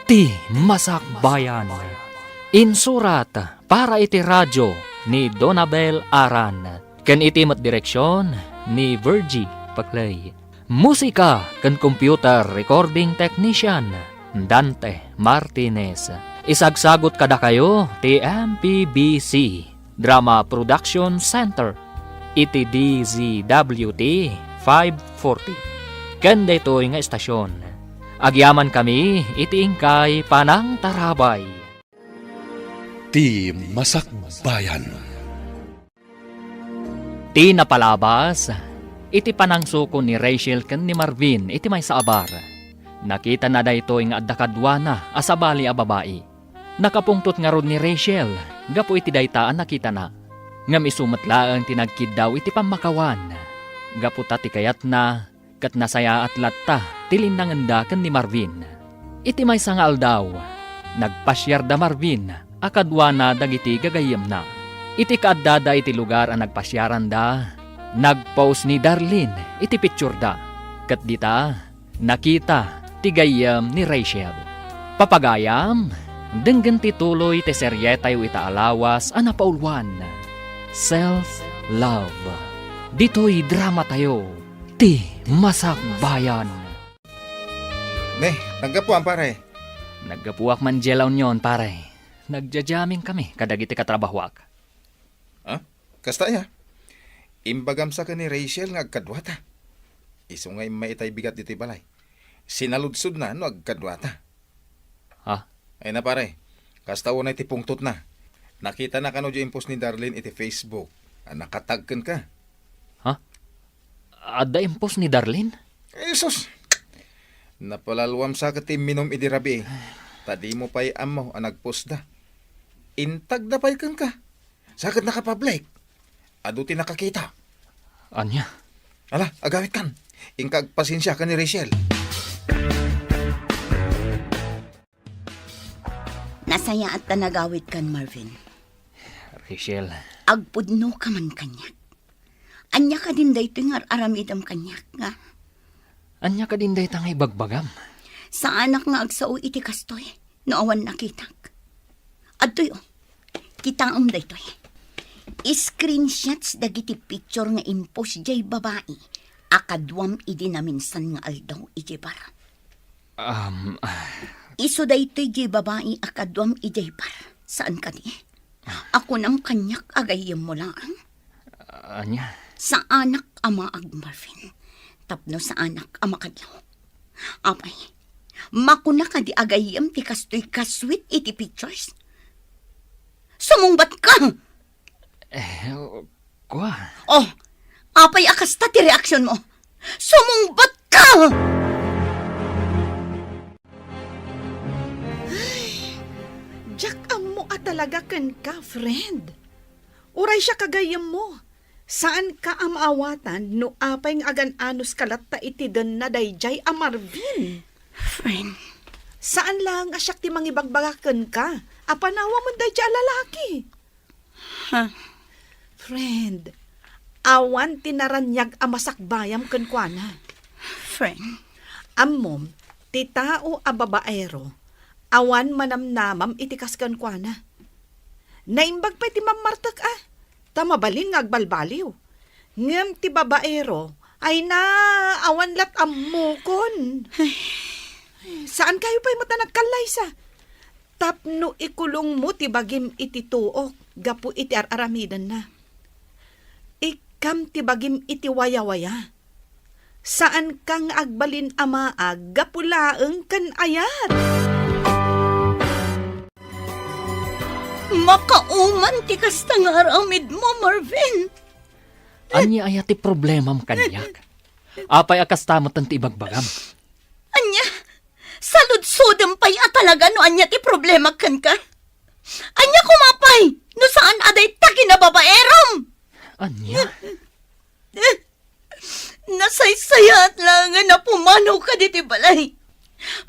ti masakbayan. Insurat para iti radyo ni Donabel Aran. Ken iti mat direksyon ni Virgie Paclay. Musika ken computer recording technician Dante Martinez. Isagsagot kada kayo ti MPBC Drama Production Center iti DZWT 540. Ken daytoy nga estasyon. Agyaman kami iti ingkay Panang Tarabay. Ti Masakbayan. Ti napalabas, iti panangsuko ni Rachel ken ni Marvin iti may saabar. Nakita na daytoy nga adda kadwana asabali a babae. Nakapungtot nga rod ni Rachel, gapo iti daytaan nakita na. Ngam isumatlaang tinagkid daw iti pamakawan. Gapo ta ti kayat na, kat nasaya at latta, tilinanganda ken ni Marvin. Iti may sangal daw, nagpasyar da Marvin, akadwana dagiti gagayem na. Iti kaadada iti lugar ang nagpasyaran da, nagpost ni Darlene iti picture da. Kat dita, nakita ti gayem ni Rachel. Papagayam, denggan tituloy ti serye tayo itaalawas anapaulwan. Self-love. Dito'y drama tayo, ti masakbayan. Ne, naggapuan pare. Naggapuak man jelaw nyon, pare. Nagjajaming kami, kadagiti katrabahwak. Kasta ya. Imbagam sa ka ni Rachel nga agkadwata. Isu nga maitay bigat dito balay. Sinaludsod na no agkadwata. Ha? Ay na pare, kasta unay ti pungtot na. Nakita na kano di impos ni Darlene iti Facebook. Nakatagkan ka. Adda impos ni Darlene? Jesus! Napalalwam sa ka ti minom iti rabi. Tadi mo pa'y amo ang nagpost da. Intag na pa'y kan ka. Sakit nakapublic. Ado ti nakakita. Anya? Ala, agawit kan. Ingkag pasensya ka ni Rachel. Nasaya at tanagawit kan, Marvin. Rachel, Agpudno ka man kanyak. Anya ka din dayto nga aramidam kanyak nga. anya ka din day tangay bagbagam. Sa anak nga agsao iti kastoy, noowan nakitak. Adtoy kitang daytoy. Screenshots dagiti picture nga impos jay babae. Akadwam idi na minsan nga aldaw iti bar. Iso daytoy jay babae akadwam iti bar. Saan ka di? Ako nam kanyak agayem mo lang. Anya? Sa anak ama ag Marvin. Tapno sa anak ama kadlaw. Apay, makuna ka di agayem ti kastoy kaswit iti pictures. Sumungbat ka! Kwa? Oh, apay akasta ti reaksyon mo. Sumungbat ka! Jack, amo talaga kan ka, friend. Uray siya kagayam mo. Saan ka amaawatan no apay ng agan-anos kalatta iti den na dayjay a Marvin? Friend, Saan lang asyak ti mangibagbagaken ka? Apanawa mo dayjay a lalaki. Ha? Friend, awan tinaranyag amasakbayam ken kuana. Friend, Ammom, ti tao a babaero, awan manamnamam itikas ken kuana. Naimbag pa ti mamartak tamabalin nga agbalbaliw. Ngem ti babaero, ay na awan lat ammukon. Saan kayo pa'y mata nagkalaysa? Tapno ikulong mo ti bagim iti tuok, gapu iti aramidan na. Ikam ti bagim iti waya-waya. Saan kang agbalin amaag, gapu laeng kan ayat. makauman ti kasta nga aramid mo, Marvin. Anya aya ti problemam kanyak. Apay akastamot ti ibagbagam. Anya, saludsudem pa'y talaga no anya ti problema kan ka. Anya kumapay, no saan aday taki na babaerom. Anya? Nasaysayat lang nga na pumanaw ka di ti balay.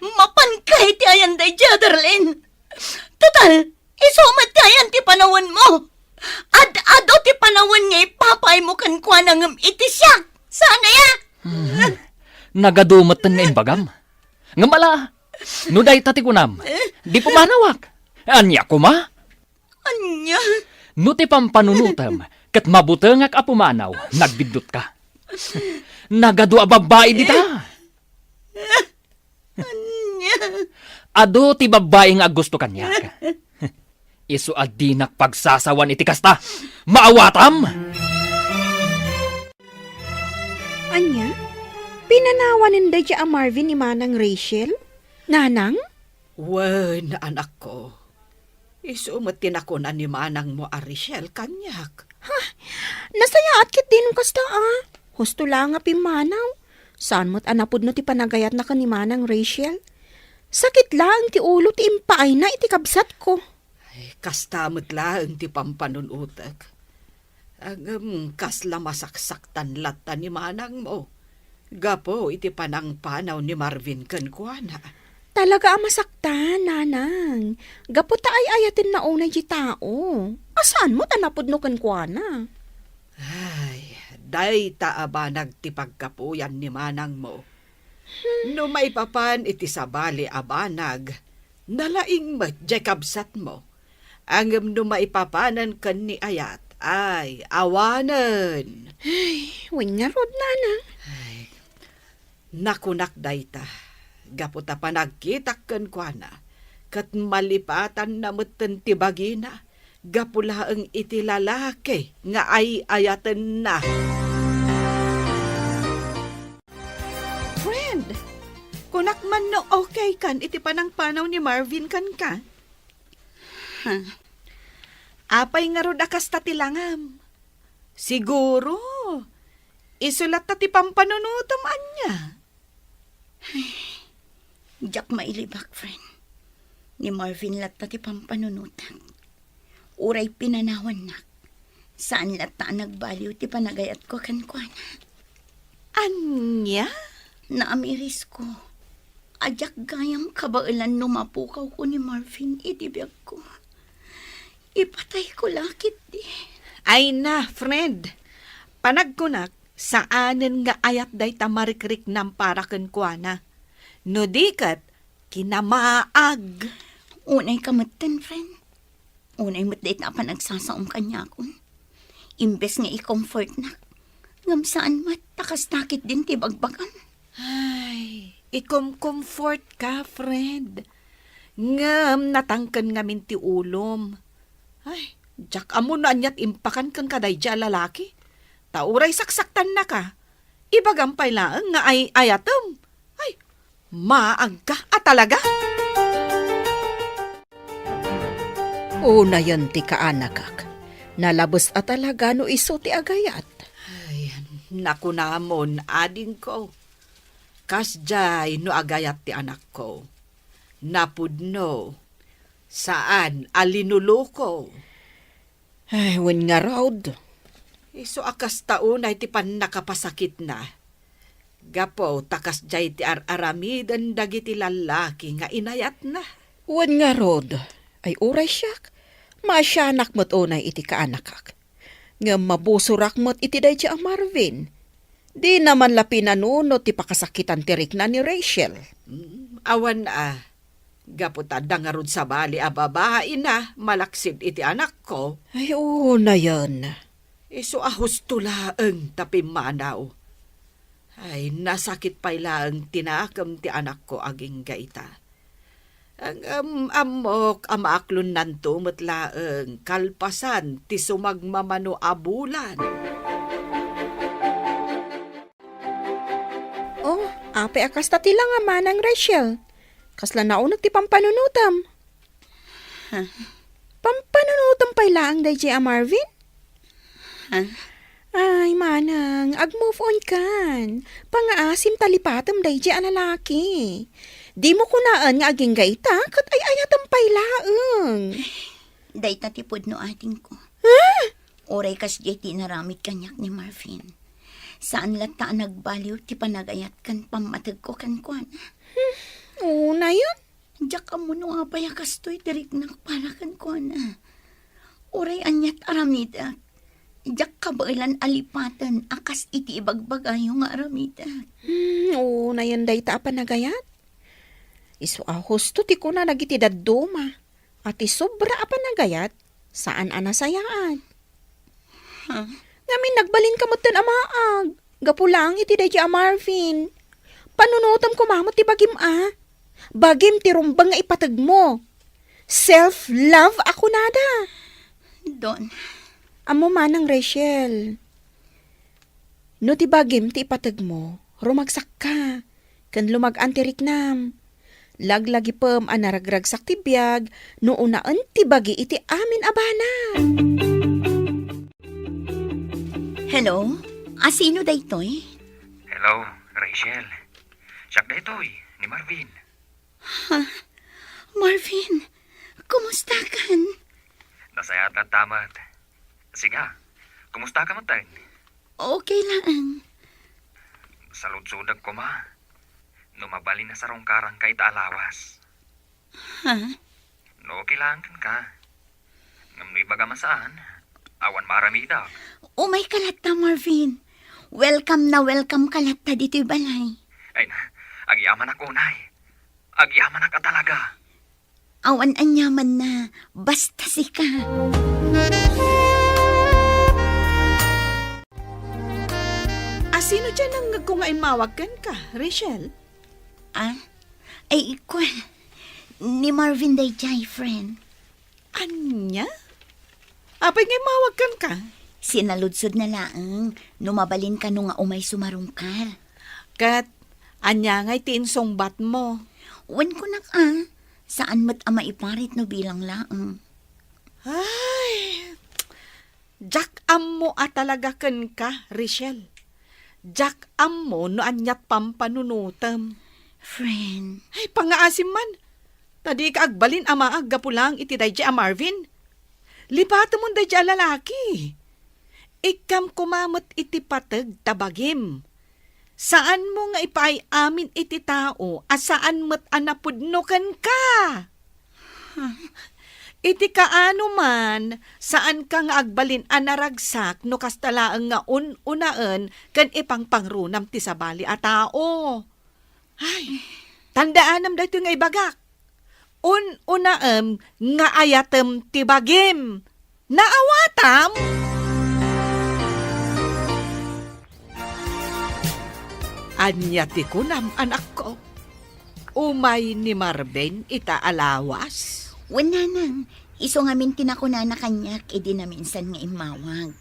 Mapan kahit ti ayan day Jaderlin. Total, isumat ti ayan ti panawan mo. Ad-ado ti panawan nga ipapay mo kan kwa nang itisyak. Sana ya? Nagadumot nga imbagam. Nga mala, no day tati kunam, di pumanawak. Anya kuma? Anya? No ti pampanunutam, kat mabutengak a pumanaw, nagbidot ka. Nagadu a babae dita. Anya? Ado ti babae nga gusto kanyak. Isu adinak pagsasawan iti kasta. Maawatam! Anya? Pinanawanin da a Marvin ni Manang Rachel? Nanang? Wen, anak ko. Isumatin ako na ni manang mo Ariel kanyak. Nasayaat kit din kasta Husto lang nga pimanaw. Saan mo't anapod no ti panagayat na ka ni Manang Rachel? Sakit lang ti ulo ti impaay na iti kabsat ko. Ay, kastamot lang ti pampanunutak. Ang kasla masaksaktan lata ni manang mo. Gapo iti panang panaw ni Marvin kankwana. Talaga masaktan, nanang. Gaputa ay ayatin na unay di tao. Asaan mo't anapod no kankwana? Ay, day taaba nagtipagkapuyan ni manang mo. No may papan iti sabali abanag, nalaing matjekabsat mo. Ang no maipapanan kan ni ayat, ay awanan. Wing nga rod, nanang. Nakunak dayta, gaputa pa nagkitak kan kuana, kat malipatan na mutan ti bagina, gapula ang iti lalaki nga ay ayatan na. Friend, kunak man no okay kan iti panang panaw ni Marvin kan ka? Apay nga rod akas tatilangam. Siguro, isulat ta ti pampanunutam anya. Diyak mailibak, friend. Ni Marvin latta ti pampanunutan. Uray pinanawan na. Saan latta nagbaliw ti panagayat ko kankwana. Anya? Naamiris ko. Ajak gayam kabailan numapukaw ko ni Marvin itibiyag ko. Ipatay ko lakit di. Ay na, friend. Panagkunak, saanen nga ayat day tamarikrik ng para kenkwana. No dikat, kinamaag. Unay kamutan, friend. Unay matdait na pa nagsasaong kanya akon. Imbes nga i-comfort na. Ngam saan mat, takas nakit din ti bagbagan. Ay, ikom-comfort ka, friend. Ngam natangkan nga min ti ulom. Ay, jak amo na anyat impakan kan kaday dya lalaki. Tauray saksaktan na ka. Ibagampay lang nga ay ayatom. Ay, maag ka talaga. Una yan ti kaanakak. Nalabos at talaga no iso ti agayat. Ay, naku namon, ading ko. Kasjay no agayat ti anak ko. Napudno. Saan alinuluko? Ay, wen nga raod. Iso akas taon ay ti pan nakapasakit na. Gapo takas jay ti aramidan dagiti lalaki nga inayat na. Wen nga rod. Ay uray siyak. Masyanak mo't unay iti kaanakak. Nga mabusurak mo't iti day ang Marvin. Di naman lapi nanunot ti pakasakitan tirik na ni Rachel. Awan gaputa dangarod sa bali a babae na malaksid iti anak ko. Ay, oo na yan. Iso ahos tulaang tapimanaw. Ay, nasakit pa ilang tinakam ti anak ko aging gaita. Ang amok amaaklon nanto matlaang kalpasan ti sumagmamano abulan. Oh, ape akas ta tila nga manang Rachel. Kasla naunag ti pampanunutam. Pampanunutam pa ilaang day a Marvin? Ay, manang, ag-move on kan. Pangaasim talipatam day a lalaki. Di mo kunaan nga aging gaita, kat ay ayatam pa ilaang. Day tatipod no ating ko. Oray kas jeti naramit kanyak ni Marvin. Saan lata nagbaliw ti panagayat kan pamatag ko kan kuan. Oo na yun. Diyak ka mo no apaya kastoy tirik na para kan kuan. Oray anyat aramida. Diyak ka ba ilan alipatan akas iti ibagbagayo nga aramida. Oo na yun day ta panagayat. Isu ahos to ti ko na nagitidad duma. At isobra panagayat saan anasayaan. Ngamin nagbalin ka mo ten amaag. Gapulang iti day a Marvin. Panunutam ko mamot ti bagim Bagim ti rumbang nga ipatag mo. Self-love ako nada. Don. Amo manang Rachel. No ti bagim ti ipatag mo, rumagsak ka. Kan lumagan ti riknam. Laglagi pem anaragragsak ti biyag, no unaan ti bagi iti amin abana. Hello? Sino daytoy? Hello, Rachel. Siyak daytoy, ni Marvin. Marvin, kumusta kan? Nasayat at tamat. Siga, kumusta ka man tayo? Okay lang. Saludsudag ko ma. Numabali na sa rongkarang kahit alawas. No, kailangan ka. Ngam no ibaga masaan, awan maramida. Umay kalata, Marvin. Welcome kalata dito'y balay. Ay na, agyaman ako unay. Agyaman ka talaga. Awan anyaman na, basta sika. Sino dyan ang kung mawagkan ka, Rachel? Ay, ikwan. Ni Marvin Dayjay, friend. Anya? Apay ngay mawagkan ka? Sinaludsod na laang, numabalin ka nung nga umay sumarungkar. Kat, anya ngay tiinsong bat mo. Wan ko na saan mat ama iparit no bilang laang. Ay, Jack ammo talaga kan ka, Rachel. Jack ammo no anyat pampanunutam. Friend. Ay, pangaasim man. Tadi ka agbalin ama aggapulang iti dayjay a Marvin. Lipata mo dayjay a lalaki. Ikam kumamot iti patag tabagim. Saan mo nga ipay amin iti tao, asaan mo't anapudnokan ka? Iti kaano man, saan ka nga agbalin anaragsak no kastalaang nga unaan kan ipang pangrunam ti sabali a tao. Ay, tandaanam dito nga ibagak. Unaam nga ayatem ti bagim. Naawatam? Anya ti kunam anak ko. Umay ni Marvin ita alawas. Wala nang, iso nga min tinakuna na kanyak, edi na minsan nga imawag.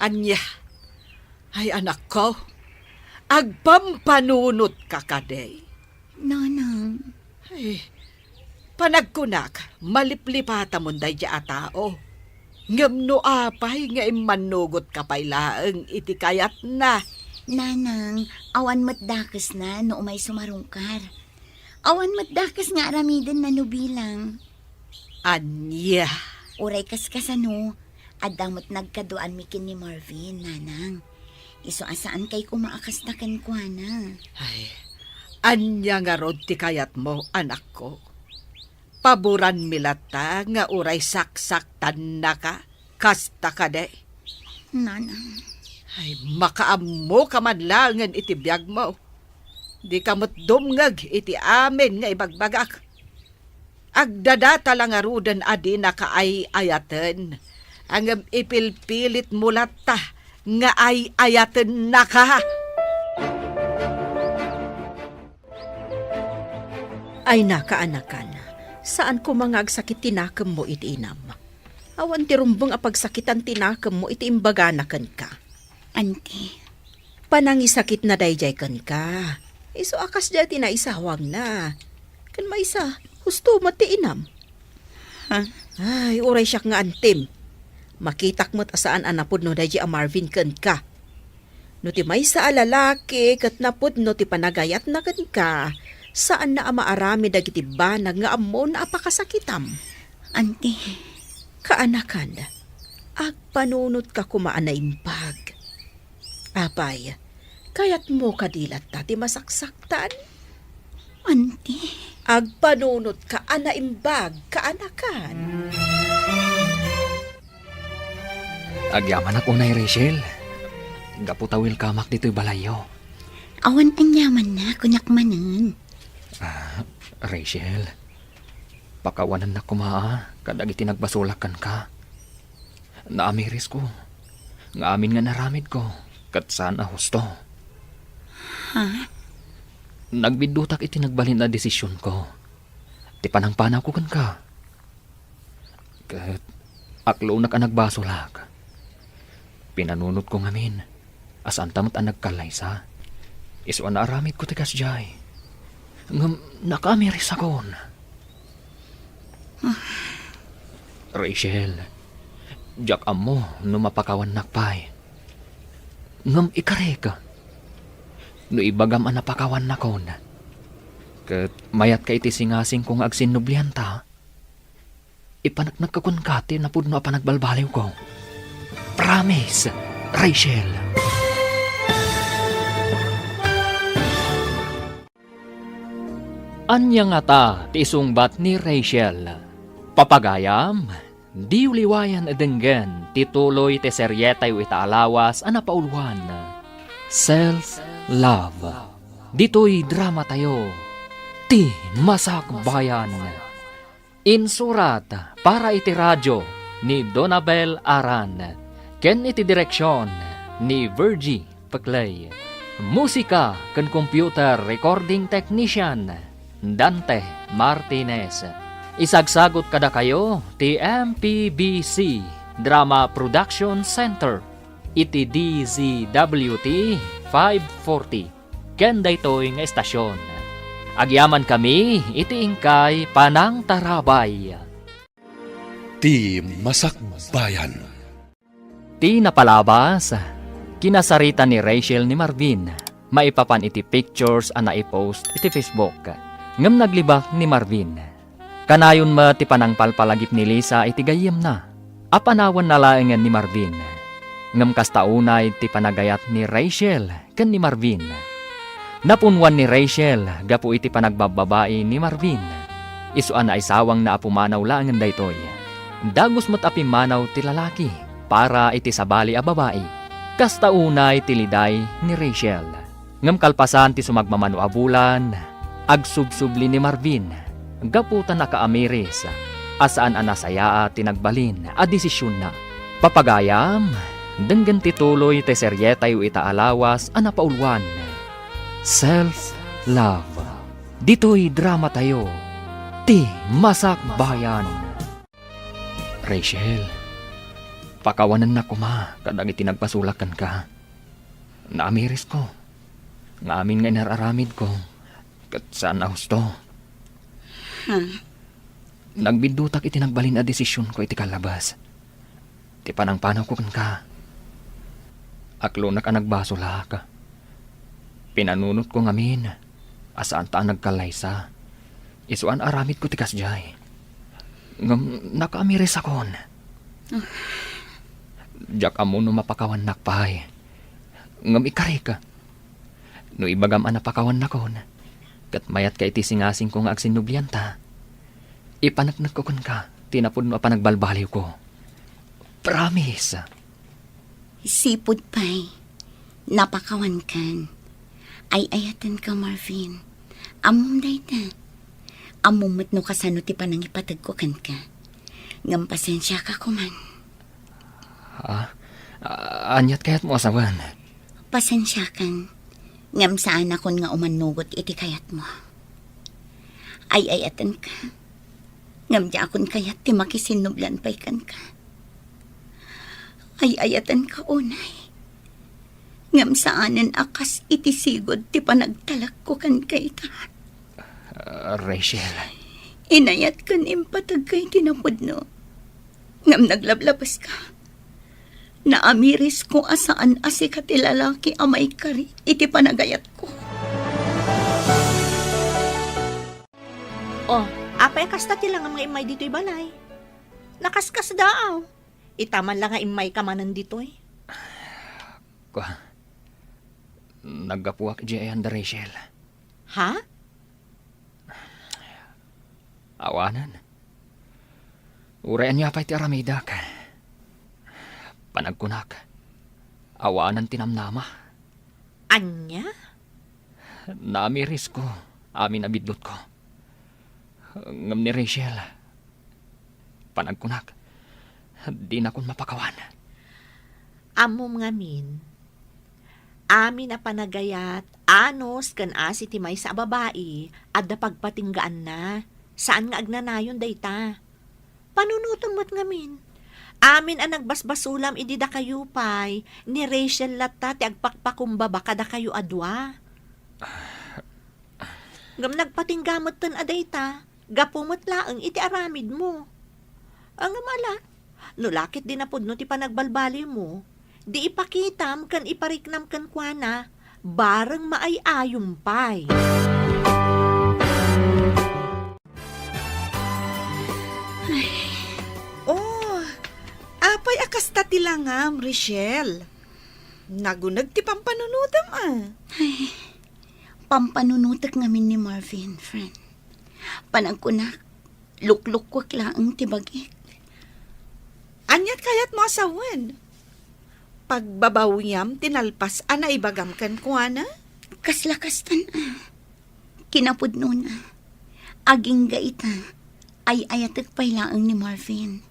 Anya, ay anak ko, agpampanunot ka kaday. Nanang. Ay, panagkunak, maliplipata mo day a tao. Ngam no apay nga imanugot ka pailaang iti kayat na. Nanang, awan matdakas na no umay sumarungkar. Awan matdakas nga aramidan na no bilang. Anya. Uray kaskasano, adamot nagkaduan mikin ni Marvin, nanang. Iso asaan kay kumaakas na kankwana. Ay, anya nga rod ti kayat mo, anak ko. paboran milata nga uray saksaktan na ka, kasta ka de. Nanang, Ay, makaammo ka man langan iti biyag mo. Di ka mo't dumngag iti amin nga ibagbagak. Agdadata lang arudan adi na kaay-ayaten. Ang ipilpilit mulata nga ay-ayaten na ka. Ay nakaanakan, saan ko mga agsakit tinakam mo iti inam? Awan ti rumbong apagsakitan tinakam mo iti imbaganakan ka. auntie. Panangisakit na dayjay kan ka. Iso akas dyan tinaisawang na. Kan maisa, husto mati inam. Ha? Ay, uray siya nga antim. Makitak mo't asaan anapod no dayjay a Marvin kan ka. No ti maysa a lalaki kat napod no ti panagayat na kan ka. Saan na amaarami dagiti banag nga ammo na apakasakitam. Auntie, Kaanakan, agpanunot ka kumaan na impag. Apay, kayat mo kadilat ti masaksaktan. auntie. Agpanunot ka ana imbag kaanakan. Agyaman ako na Rachel. Gaputawil kamak dito'y balayo. Awan anyaman na, kunyak manan. Rachel, pakawanan na kumaa, kadag itinagbasulakan ka. Naamiris ko, nga amin nga naramid ko, kat saan a husto. Ha? Nagbidutak itinagbalin na desisyon ko. Ti panangpanaw ko kan ka. Kat aklo na ka nagbasulak. Pinanunot ko ngamin, asan tamot ang nagkalaysa. Isuan na aramid ko tikas jay. Ngam nakamiris akon. Rachel, jak amo no mapakawan nakpay. Ngam ikare ka. No ibagam ang napakawan nakon. Kat mayat ka iti singasing kong agsinublihan ta. Ipanaknag ka kun kati na pudno a panagbalbaliw ko. Promise, Rachel. Anya nga ta ti isungbat ni Rachel. Papagayam, di uliwayan edenggen tituloy ti seryetay itaalawas ana paulwan. Self-love. Dito'y drama tayo. Ti masakbayan. Insurat para iti radyo ni Donabel Aran. Ken iti direksyon ni Virgie Paclay. Musika ken computer recording technician Dante Martinez. Isagsagot kada kayo ti MPBC Drama Production Center iti DZWT 540 ken daytoy nga estasyon. Agyaman kami iti ingkay Panang Tarabay. Ti Masakbayan. Ti napalabas, kinasarita ni Rachel ni Marvin. Maipapan iti pictures ang naipost iti Facebook. Ngam naglibak ni Marvin. Kanayon ma ti panangpalpalagip ni Lisa iti gayem na. Apanawan na laengan ni Marvin. Ngam kastaunay ti panagayat ni Rachel ken ni Marvin. Napunwan ni Rachel gapu iti panagbababae ni Marvin. Isuan na isawang na apumanaw laengan daytoy. Dagos mo't apimanaw ti lalaki para iti sabali a babae. Kastaunay ti liday ni Rachel. Ngam kalpasan ti sumagmamano a bulan, agsubsubli ni Marvin, gaputan na kaamiris, asaan anasaya tinagbalin, a desisyon na. Papagayam, denggan tituloy te seryetay itaalawas, anapaulwan. Self-love. Dito'y drama tayo, ti masakbayan. Rachel, pakawanan na kuma, kadag itinagpasulakan ka. Naamiris ko, nga amin nga inararamid ko, kat saan na husto. Nagbidutak itinagbalin a desisyon ko iti kalabas. Ti panangpanaw ko kan ka. Aklo na ka nagbasula ka. Pinanunot ko ngamin, asaan ta nagkalaysa. Isuan aramid ko ti kasjay. Ngam nakaamiris akon. Jak amo no mapakawan nakpay. Ngam ikari ka. No ibagam ang napakawan nakon. Kat mayat ka iti singasing kong agsinublian ta. Ipanagnak ko ka, tinapod mo panagbalbaliw ko. Promise. Sipod pa'y, napakawan kan. Ay ayatan ka, Marvin. Amom dayta. Amumot no kasano ti panang ipatag ko kan ka. Ngam pasensya ka kuman. Anyat kayat mo asawan. Pasensya kan. Ngam saan akon nga umanugot iti kayat mo. Ay ayatan ka. Ngam di akon kayat ti makisinublan pa'y kan ka. Ay ayatan ka unay. Ngam saanan akas iti sigod ti panagtalak ko kan kay ta. Rachel. Inayat kan impatag kay tinapod no. Ngam naglablabas ka. Naamiris ko asaan asi ka ti lalaki amay kari iti panagayat ko. Oh, apay kasta ti lang ang mga imay dito'y balay. Nakaskas daaw. Itaman lang nga imay kamanan dito'y. Naggapuak di ayan da Rachel. Ha? Awanan. Urayan niya pa'y ti aramidak. Panagkunak. Awanan tinamnama. Anya? Naamiris ko. Amin abidlot ko. Ngam ni Rachel. Panagkunak. Di na kon mapakawan. Amom ngamin. Amin na panagayat, anos kan asi ti may sa babae, at da pagpatinggaan na. Saan nga agnanayon dayta? Panunutom mo't ngamin. Amin ang nagbasbasulam idi da kayo pay, ni Rachel latta ti agpakpakumbaba kada kayo adwa. Ngam nagpatinggamot tan adayta, gapumot laeng iti aramid mo. Ang amala, nulakit din napod no ti panagbalbali mo, di ipakitam kan ipariknam kan kuana, bareng maayayong pay. Oh, apay akasta ti langam, Rachel. Nagunag ti pampanunudam Pampanunutak ngamin ni Marvin, friend. Panagkunak, lukluk-kwak laang ti bagik. Anyat kayat mo asawan. Pagbabawiyam, tinalpas, ana ibagam kan kuana? Kaslakastan Kinapod nun aging gaita, ay ayatek pay laang ni Marvin.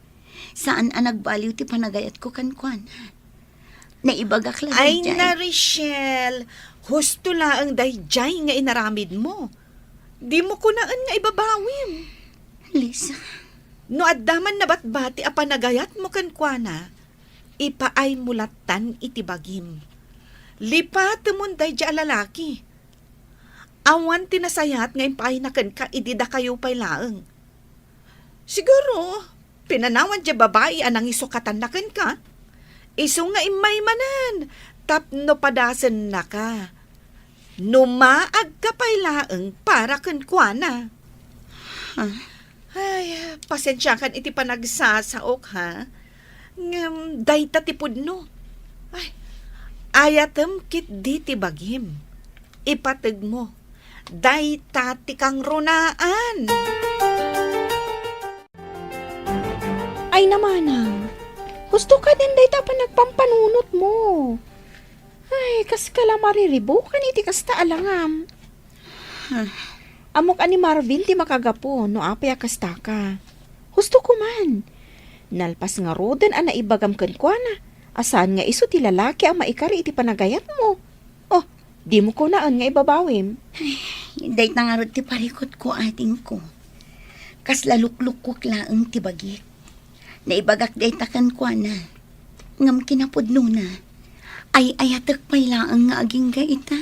Saan nagbaliw ti panagayat ko kan kuana? Naibagak lang Ay dyan. na, Rachel. Husto laang dayjay nga inaramid mo. Di mo kunaan nga ibabawim. Lisa, No addaman na batbati a panagayat mo kan kuana, ipaay mulatan iti bagim. Lipat mon dayjay a lalaki. Awan tinasayat nga impay na kan ka idida kayo pay laeng. Siguro, pinanawan dya babae anang isukatan na kan ka. Iso nga imay manan, tapno padasan na ka. Numaag ka pay laeng para kan kuana. Ay, pasensya kan iti panagsasaok ha. Dayta ti pudno. Ay, ayatem kit di ti bagim. Ipateg mo. Dayta ti kang runaan. Ay namanang, gusto ka din day pa nagpampanunot mo. Ay, kas ka lang mariribo kan iti kasta alangam. Amok ani Marvin ti makagapo no apay kasta ka. Gusto ko man. Nalpas nga roden ana ibagam kan kuana. Asan nga iso ti lalaki ang maikari iti panagayat mo. Oh, di mo ko naan nga ibabawim. day tangarot ti parikot ko ating ko. Kas lalukluk-kuk laeng ti bagik. Naibagak day takan kuana. Ngam kinapudno na. Ay ayatek pay laeng nga aging gaita.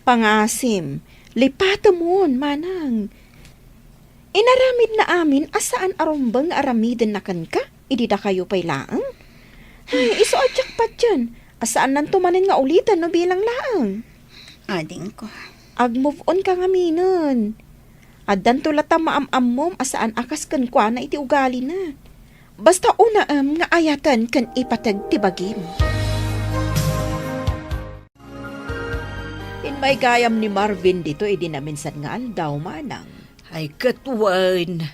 Pangasim, lipata mon, manang. Inaramid na amin asaan arumbang aramiden na kan ka, idida kayo pay laang. Ay, iso adyak pa dyan, asaan nan tumanin nga ulitan no bilang laang. Ading ko. Ag-move on ka nga minon. Addan tulata maam-am mom asaan akas kan kwa na iti ugali na. Basta una nga ayatan kan ipatag tibagim. In may gayam ni Marvin dito, naminsan nga aldaw manang. Ay katwan,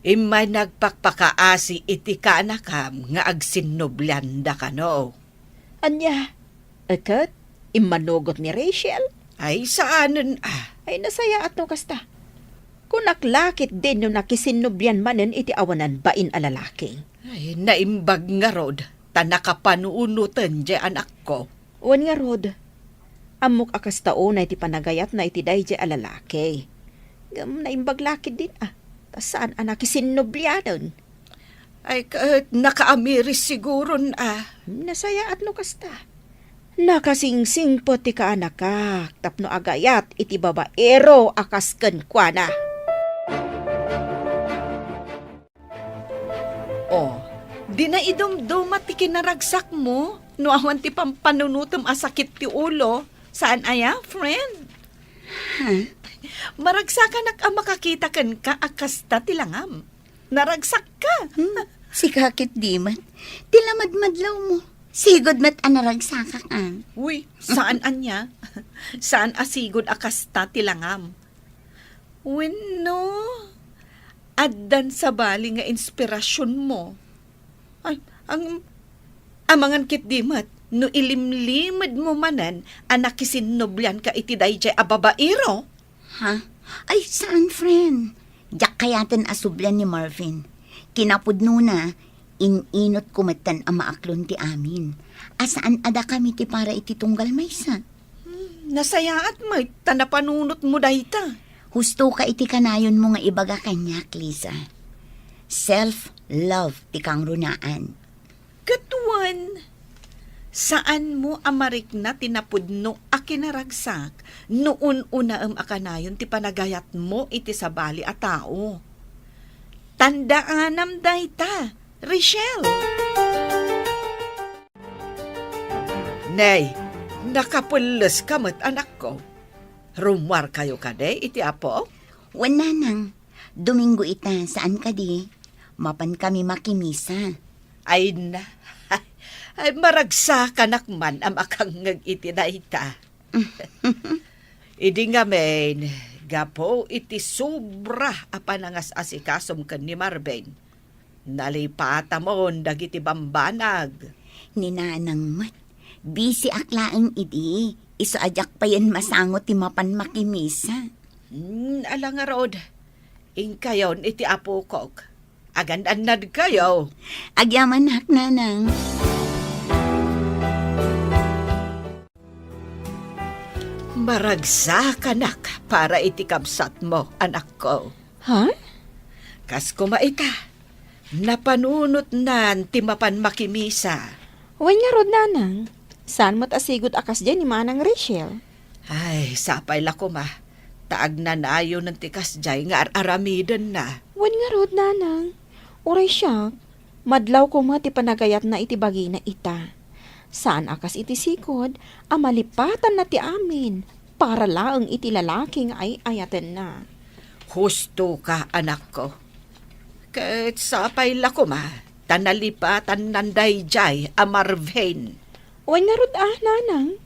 imay nagpakpakaasi iti ka anakam nga agsinublanda ka no. Anya, akat, imanugot ni Rachel. Ay saanan Ay nasaya at no kasta. Kung naklakit din no nakisinubyan manen iti awanan bain alalaki. Ay naimbag nga rod, tanakapanuunutan di anak ko. Wan nga rod, amok akas tao na iti panagayat na iti dayjay alalaki. Gam naimbag lakit din Tas saan anak isinubyanon? Ay nakaamiris siguro Nasaya at no kasta. Nakasingsing po ti ka anakak, tapno agayat iti babaero akas kenkwana. Oh, di na idumdumat ti kinaragsak mo, no awan ti pampanunutom asakit ti ulo. Saan aya, friend? Maragsakan ang makakita kan ka akasta ti langam. Naragsak ka. Si kakit di man, tilamadmadlaw mo. Sigod mat anaragsakak ang. Uy, saan anya? Saan asigod akasta ti langam? Wenno, addan sa bali nga inspirasyon mo. Ay, amangan kit di mat, no ilimlimad mo manan, anak isinublan ka iti dayjay ababairo. Ha? Ay, saan, friend? Yak kayaten asublan ni Marvin. Kinapudno na, ininot kumatan ang maaklon ti amin. Asaan ada kami ti para iti tunggal maysa? Nasayaat mo, tanapanunot mo dayta. Husto ka iti kanayon mo nga ibaga kanya, Lisa. Self-love ti kang runaan. Katuan, saan mo amarik na tinapudno a kinaragsak noon una akanayon ti panagayat mo iti sabali a tao. Tandaanam dayta, Rachel. Nay, nakapulos ka mat anak ko. Rumwar kayo kade iti apo? Wala nang, Domingo ita, saan ka di? Mapan kami makimisa. Ay na, ay maragsakan man am akang iti na ita. Idi nga men, gapo iti sobra apanangas asikasom kan ni Marvin. Nalipata mo dagiti bambanag. Ninanang mat, busy aklaang idi, iso ajak pa yan masangot ti mapan makimisa. Alang nga rod, ingkayon iti apo kog. Agan-anad kayo. Agyaman hak nanang. Maragsakan para iti kamsat mo, anak ko. Ha? Kas kumaita, napanunot nan ti mapan makimisa. Wan nga rod nanang. Saan mo't asigod akas dyan ni Manang Rachel? Ay, sapay la ko ma. Taag na nayo ng tikas jay nga aramidan na. Wan nga rod nanang. Uray siya, madlaw ko mo ti panagayat na iti bagi na ita. Saan akas iti sikod, amalipatan na ti amin, para laang iti lalaking ay ayaten na. Husto ka, anak ko. Kahit sapay la ko ma, tanalipatan nanday jay amarvain. Wan nga rod nanang.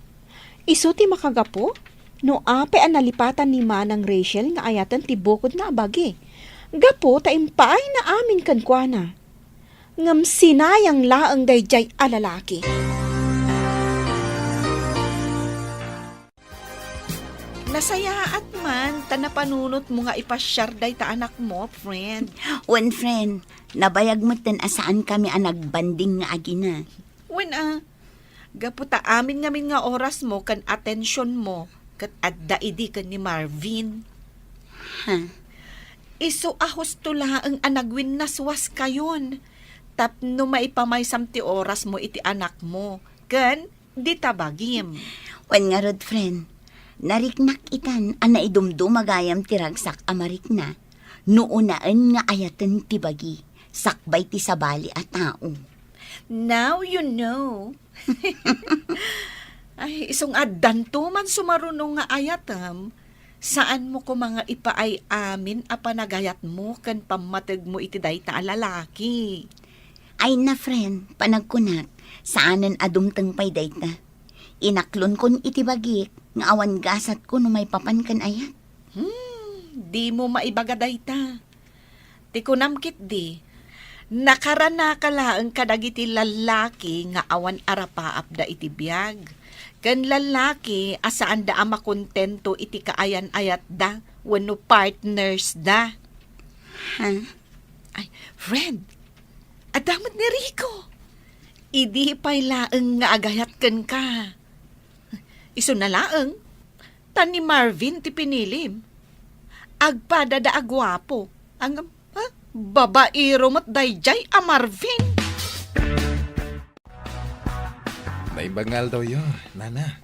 Isu ti makagapo, no ape ang nalipatan ni Manang Rachel nga ayaten ti bukod na abagi. Gapo ta impaay na amin kankwana. Ngam sinayang laang dayjay alalaki. Nasayaat man, tanapanunot mo nga ipasyar day ta anak mo, friend. One friend, nabayag mo tan asaan kami ang nagbanding nga agina. When gaputa amin ngamin nga oras mo kan atensyon mo kat adda idi kan ni Marvin. Ha? Iso ahos tula ang anagwin naswas kayon. Tapno maipamaysam ti oras mo iti anak mo. Kan, di tabagim. Wan nga rod, friend. Nariknak itan, ang naidumdumagayam ti ragsak amarik na. Nuunaan nga ayaten ti bagi. Sakbay ti sabali at tao. Now you know. Ay, isong addan to man sumarunong nga ayatam. Saan mo ko mga ipaay amin a panagayat mo kan pamatag mo iti dayta a lalaki? Ay na, friend, panagkunak, saanan adumtang pay dayta. Inaklon kon iti bagik, nga awan gasat ko no may papan kan ayat. Di mo maibagaday ta. Ti kunamkit di. Nakarana ka laang kadagiti lalaki nga awan arapaap da iti biyag. Kan lalaki asaan da ama kontento iti kaayan-ayat da wenno partners da. Ha? Ay, friend, adamot ni Rico. Idi pa'y laeng nga agayat ken ka. Iso na laeng, tan ni Marvin ti pinilim. Agpada da agwapo, ang babaero mat dayjay a Marvin. Naibangal daw yun, nana.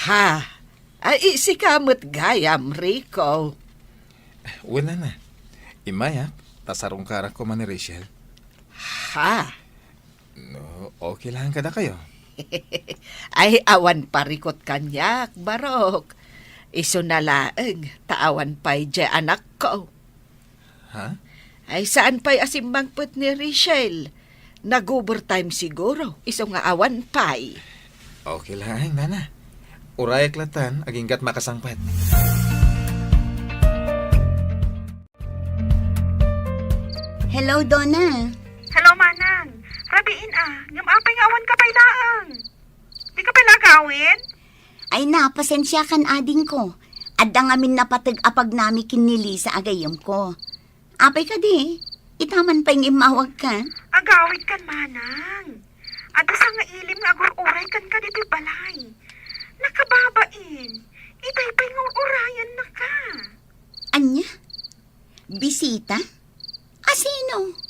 Ha, ay si kamot gayam, Rico. Wala na. Imayak, tasarong karak ko man ni Rachel. Ha, No, okay lang kada kayo. ay awan parikot kanyak, barok. Iso na laeng, taawan pa'y dya anak ko. Ha? Ay saan pa'y asimbangput ni Rachel? Nag-overtime siguro, iso nga awan pa'y. Okay lang, nana. Urayak latan, aginggat makasangpat. Hello, Donna. Hello, Manang. Rabiin ngam apay nga awan ka pa'y laang. Di ka pa'y lagawin? Ay na, pasensya kan ading ko. Adda ngamin napatag apag nami kinili sa agayam ko. Apay ka di, itaman pa yung imawag ka. Agawid kan, Manang. At sa nga ilim nga agur-uray kan ka dito'y balay. Nakababain. Itay pa'y nga urayan na ka. Anya? Bisita? Asino?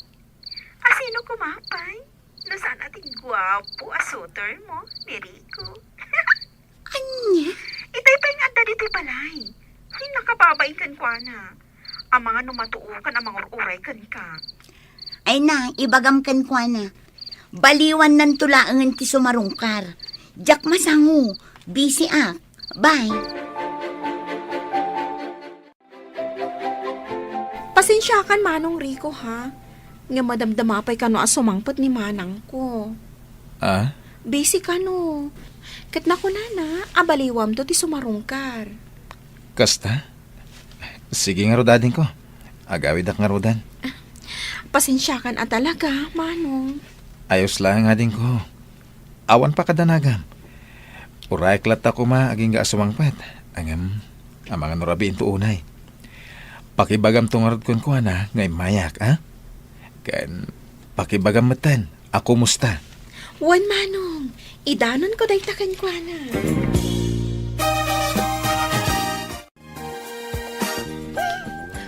Asino kumapay? Nasaan ating gwapo asuter mo, ni Rico? Anya? Itay pa'y nga adda dito'y balay. Ay, nakababain kan kwa na. Ang mga numatuukan ang mga uray kan ka. Ay na, ibagam kan kwa na. Baliwan ng tulaangan ti sumarungkar. Jak masangu, busy ak. Bye. Pasensya kan Manong Rico ha. Nga madamdamapay ka no asumangpot ni Manang ko. Ah? Busy ka no. Kat na ko na, abaliwam to ti sumarungkar. Kasta? Sige nga rodadin ko. Agawid ak nga rodan. Pasensya kan at talaga, Manong. Ayos lang nga din ko. Awan pa kadanagam. Urayak lata ko ma, aging ga asumangpat. Ang mga nurabiin to unay. Pakibagam tungarod kon ko na, ngay mayak, ha? Kan, pakibagam matan, ako musta? Wan Manong, idanon ko daytakan ko na.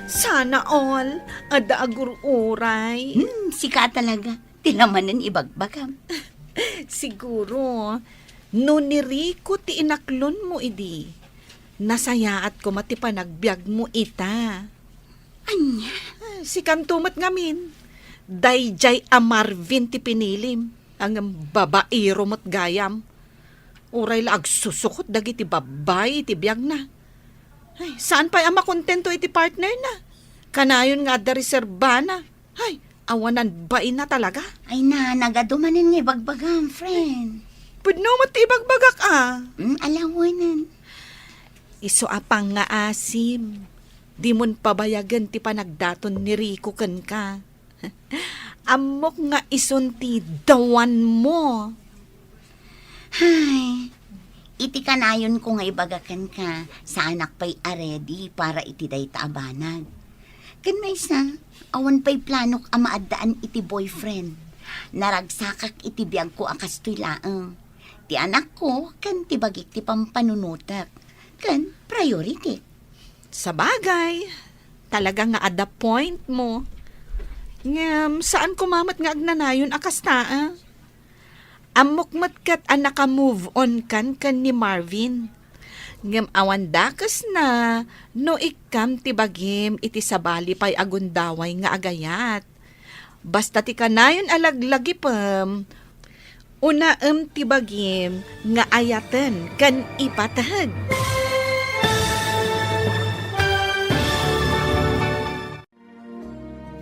Sana all, ada agur-uray. Sika talaga. Tinamanan ibagbagam. Siguro, no ni Rico ti inaklon mo idi. Nasayaat ko mati panagbiag mo ita. Anya? Si kamtumat ngamin. Dayjay a Marvin ti pinilim. Ang babaero mo't gayam. Uray la agsusukot dagi ti babay ti biag na. Ay, saan pa ama kontento iti partner na? Kanayon nga da reserba na. Ay, awanan bain na talaga. Ay na, nagadumanin nga ibagbagam, friend. Pudno mo ti ibagbagak Alawanan. Iso apang nga asim. Di mon pabayagan ti panagdaton ni Rico ken ka. Amok nga ison ti dawan mo. Hay, iti kanayon ko nga ibagakan ka sa anak pa'y aredi para iti day taabanag. Kan may isa, awan pa'y planok amaadaan iti boyfriend. Naragsakak iti biyag ko akas to'y laeng. Ti anak ko, kan ti bagik ti pampanunutak. Kan priority. Sa bagay, talaga nga ada point mo. Ngam, saan kumamat nga agnanayon akas taa? Amok matkat anaka move on kan ni Marvin. Ngam awan dakas na, no ikam ti bagim iti sabali pa'y agundaway nga agayat. Basta ti kanayon alaglagi pam, una ti bagim nga ayaten kan ipatahag.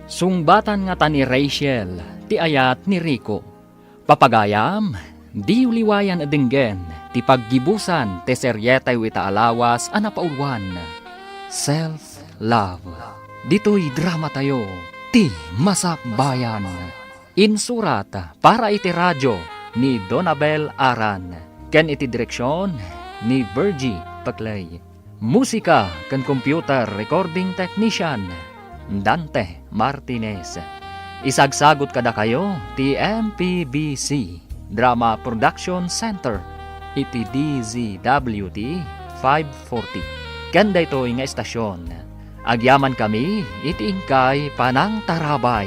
Sungbatan nga ta ni Rachel, ti ayat ni Rico. Papagayam, di uliwayan adinggen, ti paggibusan, te seryetay wita alawas, anapaulwan. self-love. Dito'y drama tayo, ti masakbayan. Insurata para iti radyo ni Donabel Aran. Ken iti direksyon ni Virgie Paclay. Musika ken computer recording technician Dante Martinez. Isagsagot kada kayo ti MPBC Drama Production Center iti DZWT 540. Ken daytoy nga estasyon. Agyaman kami iti ingkay Panang Tarabay.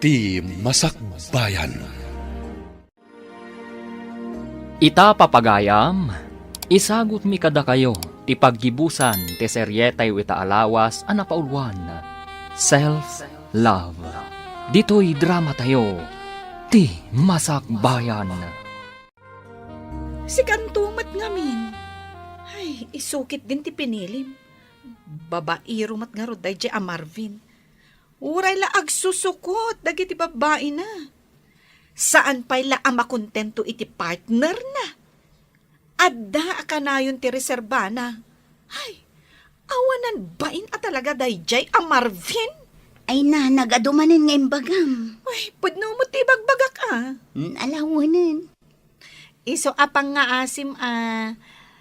Ti Masakbayan. Ita papagayam, isagot mi kada kayo ti paggibusan ti seryetay ita alawas a napaulwan. Self-love. Dito'y drama tayo, ti masakbayan. Si kantumat ngamin. Ay, isukit din ti pinilim. Babairo mat nga rod dayjay a Marvin. Uray la agsusukot, dagiti babae na. Saan pa'y la ang makontento iti partner na? Adda akanayon ti reserba na. Ay, awanan bain at talaga dayjay a Marvin? Ay na, nagadumanin nga imbagam. Ay, pudno mo ti bagbagak Alawanan. Iso apang nga asim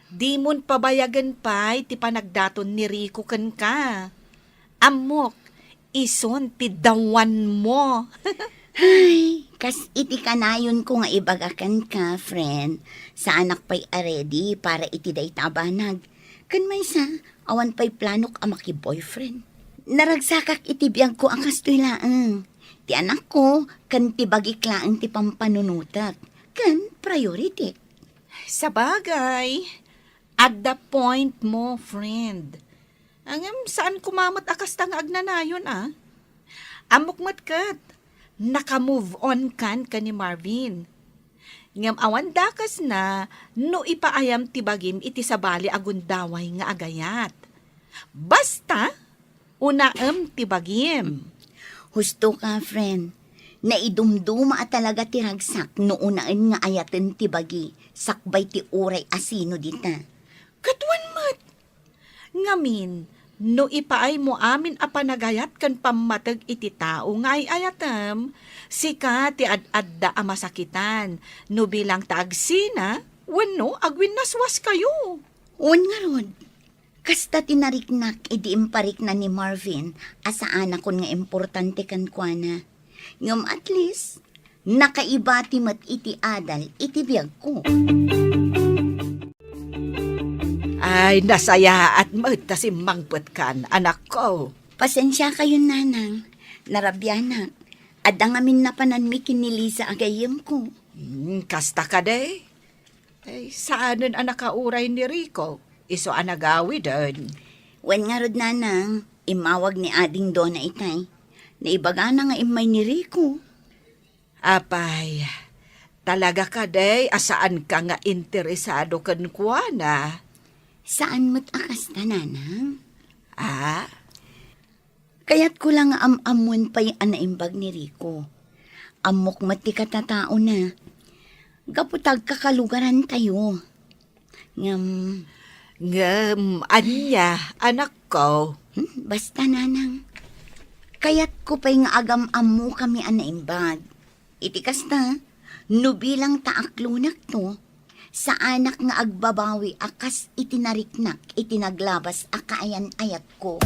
di mon pabayagan pa iti panagdaton ni Rico ken ka. Amok, ison ti dawan mo. Ay, kas iti kanayon ko nga ibagakan ka, friend. Sa anak pa'y aredy para iti day tabanag. Kan may sa, awan pa'y planok ang maki-boyfriend. Naragsakak iti biyag ko ang kastoy laang. Ti anak ko, kan ti bagik laang ti pampanunutak. Kan priority. Sa bagay, at the point mo, friend. Angam, saan kumamat akas tang agnanayon, Amok matkat, naka-move on kan ni Marvin. Ngam awan dakas na, no ipaayam tibagim iti sabali agundaway nga agayat. Basta, unaam tibagim. Husto ka, friend. Naidumduma at talaga tiragsak no unaan nga ayaten ti bagi. Sakbay ti uray asino dita. Katwan mat. Ngamin, no ipaay mo amin a panagayat kan pamatag iti tao nga ay ayatam, sika ti ad-adda a masakitan, no bilang taagsina, wano agwin naswas kayo. Un nga rod. Kasta tinariknak idi imparik na ni Marvin asa anak kon nga importante kan kuana. Ngam at least, nakaibati mat iti adal iti biyag ko. Ay, nasaya at magta si mangput kan, anak ko. Pasensya kayo, nanang. Narabyanak. Adda ngamin na pananmikin ni Liza agayem ko. Kasta ka de. Ay, saanan ang nakauray ni Rico? Iso anagawi doon. Wen nga rod, nanang, imawag ni ading Donna itay. Naibaga na nga imay ni Rico. Apay, talaga ka de, asaan ka nga interesado kan kuana? Saan mo't akas ta, nanang? Kaya't ko lang amon pa yung anaimbag ni Rico. Amok mati katatao na. Gaputag kakalugaran tayo. Ngam, Anya, anak ko. basta, nanang. Kaya't ko pa'y nga agam-amu kami anaimbag. Itikas na, nubilang taaklunak to, sa anak nga agbabawi akas itinariknak, itinaglabas akaayan ayat ko.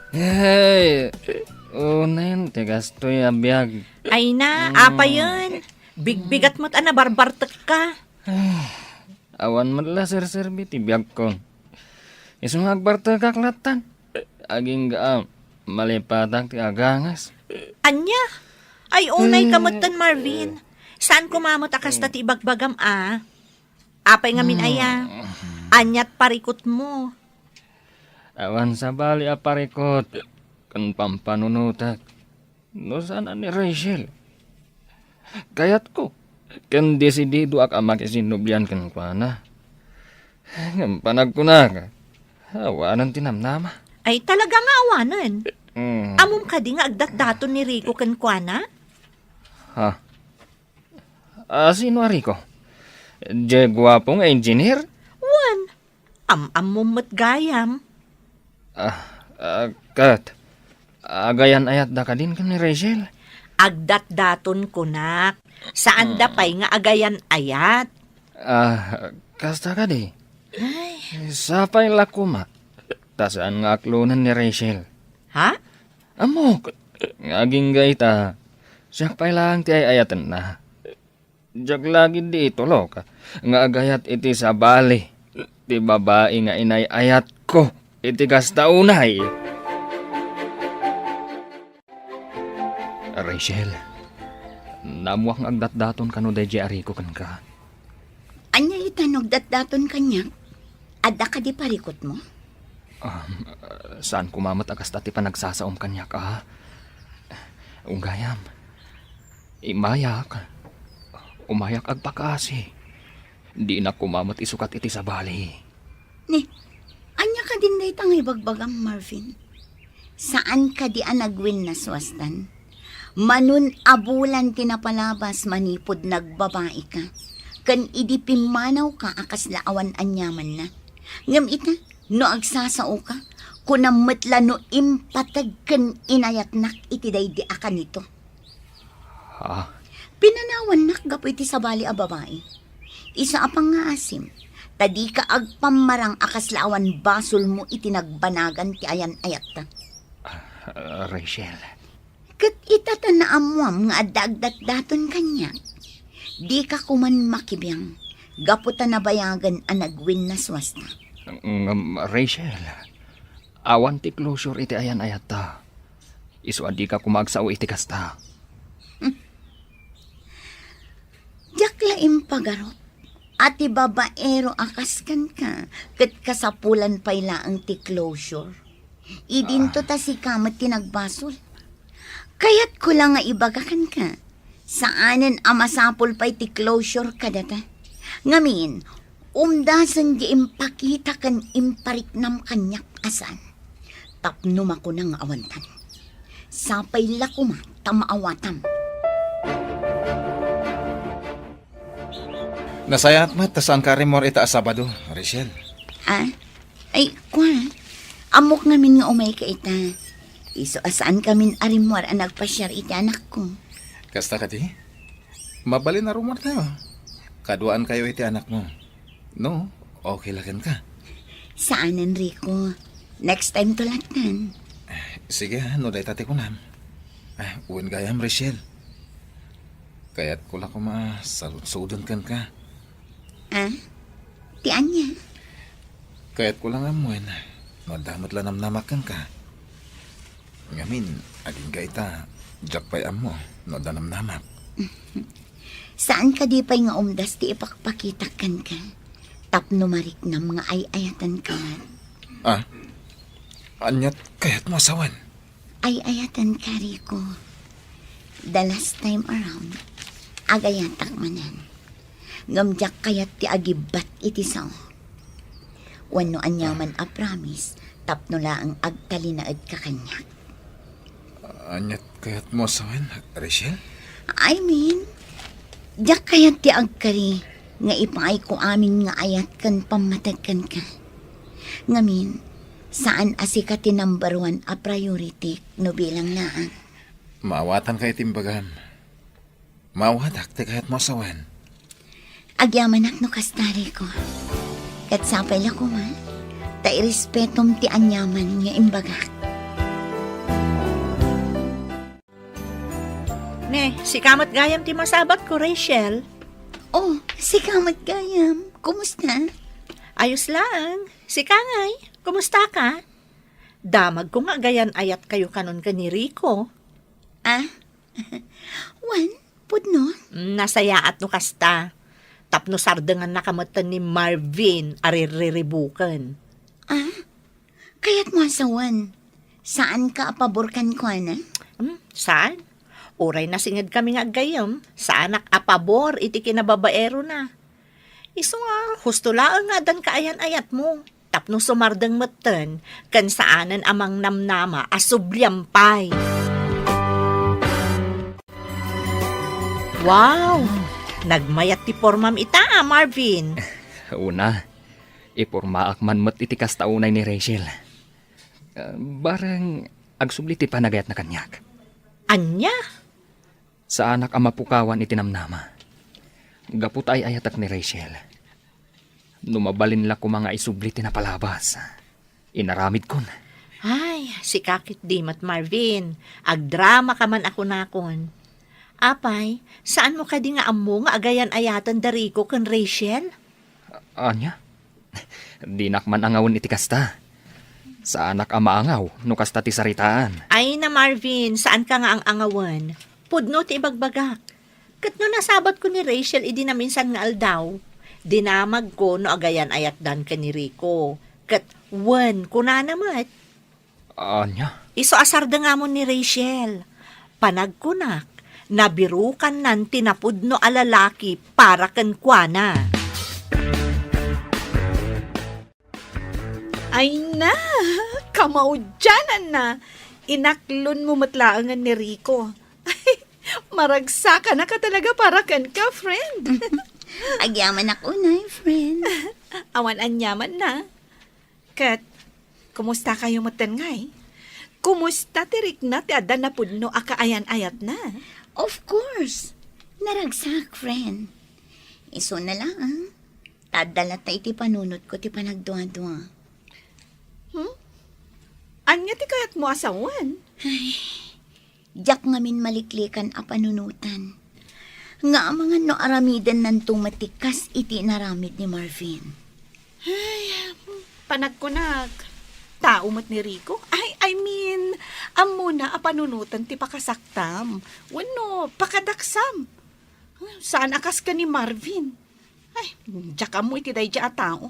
Hey, unayin, tigas to'y abiyag. Ay na, apa yun? Bigbigat mo't barbartek ka. Awan madala sir-serbi, tibiyag ko. Isang agbarta kaklatan. Aging gaam, malipatak ti agangas. Anya? Ay, unay kamutan, Marvin. Saan kumamot akas ta ti ibagbagam, Apay ngamin aya. Anyat parikot mo. Awan sa bali aparikot. Kan pampanunutak. No sana ni Rachel. Kayat ko. Kan desidido ak amak isinubyan kan kwa na. Panag ko na ka. Awanan tinamnama. Ay, talaga nga awanan. Amom ka di nga agdat-daton ni Rico kan kwa na? Ha? Sino Rico? Je gwapo nga engineer? Wan, am-am mo matgayam. Kat, agayan ayat da ka din ka ni Rachel. Agdat-daton ko nak. Saan da pay nga agayan ayat? Kasta ka di. Sapay lakuma. Tasaan nga aklunan ni Rachel. Ha? Amok, ngaging gaita. Siyak pa'y lang ti ay ayatan na. Diyak lagi di itulok. Nga agayat iti sa bali. Ti babae nga inay ayat ko. Iti kasta unay. Rachel, namuak nga agdat-daton kano day ariko kan ka. Anya itanog dat-daton kanya? Adda ka di parikot mo? Saan kumamat akas dati pa nagsasaom kanya ka? Unggayam, umayak agpakasi. Di na kumamat isukat iti sa bali. Ni, anya ka din day tangay bagbagam, Marvin? Saan ka di anagwin na swastan? Manun abulan tinapalabas manipod nagbabae ka. Kan idi pimanaw ka akas laawan anyaman na. Ngam ita, no agsasao ka, kunam metla no impatag kan inayat nak iti day di akan nito. Ha? Pinanawan nak gapo iti sa bali a babae. Isa apang nga asim, tadi ka agpamarang akas laawan basol mo iti nagbanagan ti ayan ayat ta. Rachel, Kat itatanaamwam nga adagdat-daton kanya. Di ka kuman makibiyang. Gaputa na bayagan ang nagwin na swasta. Rachel, awan ti closure iti ayan ayat ta. Isu adi ka kumagsao iti kasta. Diyak laim pagarot. Ati babaero akaskan ka. Kat kasapulan pa'y laang ti closure. Idinto ta si kamat tinagbasol. Kaya't ko lang nga ibagakan ka. Saanan amasapol pa'y ti closure ka data. Ngamin, umdasan di impakita kan impariknam kanyak asan. Tapnum ako ng awantan. Sapay lakuma tamaawatam. Nasayat mat, tasaan ka rin mo ita Sabado, Rachel. Ay, kwa. Amok namin nga umay ka ita. Iso asaan kamin arimwar ang nagpasyar iti anak ko. Kasta ka di? Mabali na rumor tayo. Kaduaan kayo iti anak mo. No, okay lagan ka. Saan, Enrico? Next time tulatan. Sige, no day tate ko nam. Uwan gayam, Rachel. Kaya't ko lang kumasalud-sudan kan ka. Ti anya? Kaya't ko lang amuin. Madamot lang namnamakan ka. Ngamin, aging gaita, jakpay amo, no danamnamak. Saan ka di pa'y nga umdas ti ipakpakitakan ka? Tapno mariknam nga ay-ayatan ka man. Anyat kaya't masawan. Ay-ayatan ka, Rico. The last time around, agayatak manan. Ngamjak kayat ti agibat iti sao. Wano anyaman a promise, tapno laang agtalinaad ka kanya. Anyat kaya't masawan, Rachel? I mean, jak kayat ti agkari, nga ipaay ko amin nga ayat kan pamatagkan ka. Ngamin, saan asika ti number 1 a priority no bilang laang. Maawatan kayo timbagam. Maawatak ti kaya't masawan. Agyamanak no kastari ko. Kat sapay la ko man, ta irespetom ti anyaman nga imbagak. Ne, si kamat gayam ti masabat ko, Rachel. Oh, si Kamat Gayam, kumusta? Ayos lang. Si Kangay, kumusta ka? Damag ko nga gayan ayat kayo kanon ka ni Rico. Wan, pudno? Nasayaat no kasta. Tapno sardangan nakamatan ni Marvin aririribukan. Kaya't mo asawan. Saan ka apaborkan ko, na? Saan? Uray na singad kami nga gayam. Sa anak apabor, iti kinababaero na. Iso nga, husto laang nga dan kaayan-ayat mo. Tapno sumardang matan, kan saanan amang namnama asublyampay. Wow! Nagmayat ti formam ita, Marvin. Una, ipurmaak man mo't itikas taunay ni Rachel. Barang agsubli ti panagayat na kanyak. Anya? Sa anak ang mapukawan itinamnama. Gaput ay ayatak ni Rachel. Numabalin la ko mga isubli ti napalabas. Inaramid kon. Ay, si kakit dimat Marvin. Agdrama ka man ako nakon. Apay, saan mo ka di nga amo nga agayan ayatan dari ko kan Rachel? Anya? Di nakman angawon iti kasta. Sa anak ang maangaw, no kasta ti saritaan. Ay na Marvin, saan ka nga ang angawan? Pudno ti ibagbagak. Kat no nasabat ko ni Rachel, idi na minsan nga aldaw. Dinamag ko no agayan ayat dan ka ni Rico. Kat wan ko na namat. Anya? Iso asarda nga mo ni Rachel. Panagkunak, nabirukan nan tinapudno alalaki para kan kuana. Ay na, kamaudyanan na. Inaklon mo matlaangan ni Rico. Ay, maragsaka na ka talaga para kan ka, friend. Agyaman ako na, friend. Awan anyaman na. Kat, kumusta kayo matangay? Kumusta tirik na ti ada na pudno akaayan-ayat na? Of course. Naragsak, friend. Iso na lang. Tadala tayo ti panunot ko ti panagdua-dua. Anya ti kayat mo asawan? Diyak ngamin maliklikan a panunutan. Nga ang mga no aramidan nantong matikas iti naramid ni Marvin. Panagkunag. Tao mat ni Rico? I mean, amo na a panunutan ti pakasaktam. Wano, pakadaksam. Saan akas ka ni Marvin? Ay, diyak mo iti dayja a tao.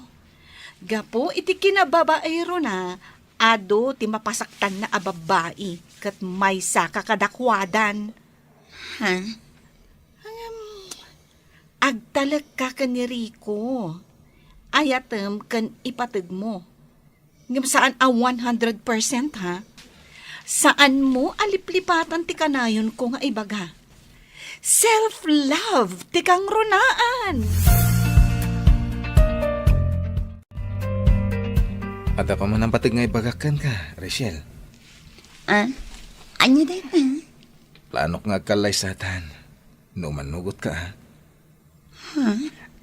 Gapo, iti kinababaero na. Ado, ti mapasaktan na ababai, kat may saka kadakwadan. Ha? Agtalag ka ka ni Rico. Ayatem kan ipatag mo. Ngam saan a 100% ha? Saan mo aliplipatan ti kanayon ko nga ibaga? Self-love, ti kang runaan. Ada pa man ang patag nga ibagakan ka, Rachel. Anya day pa? Plano nga kalay satan. No manugot ka, ha?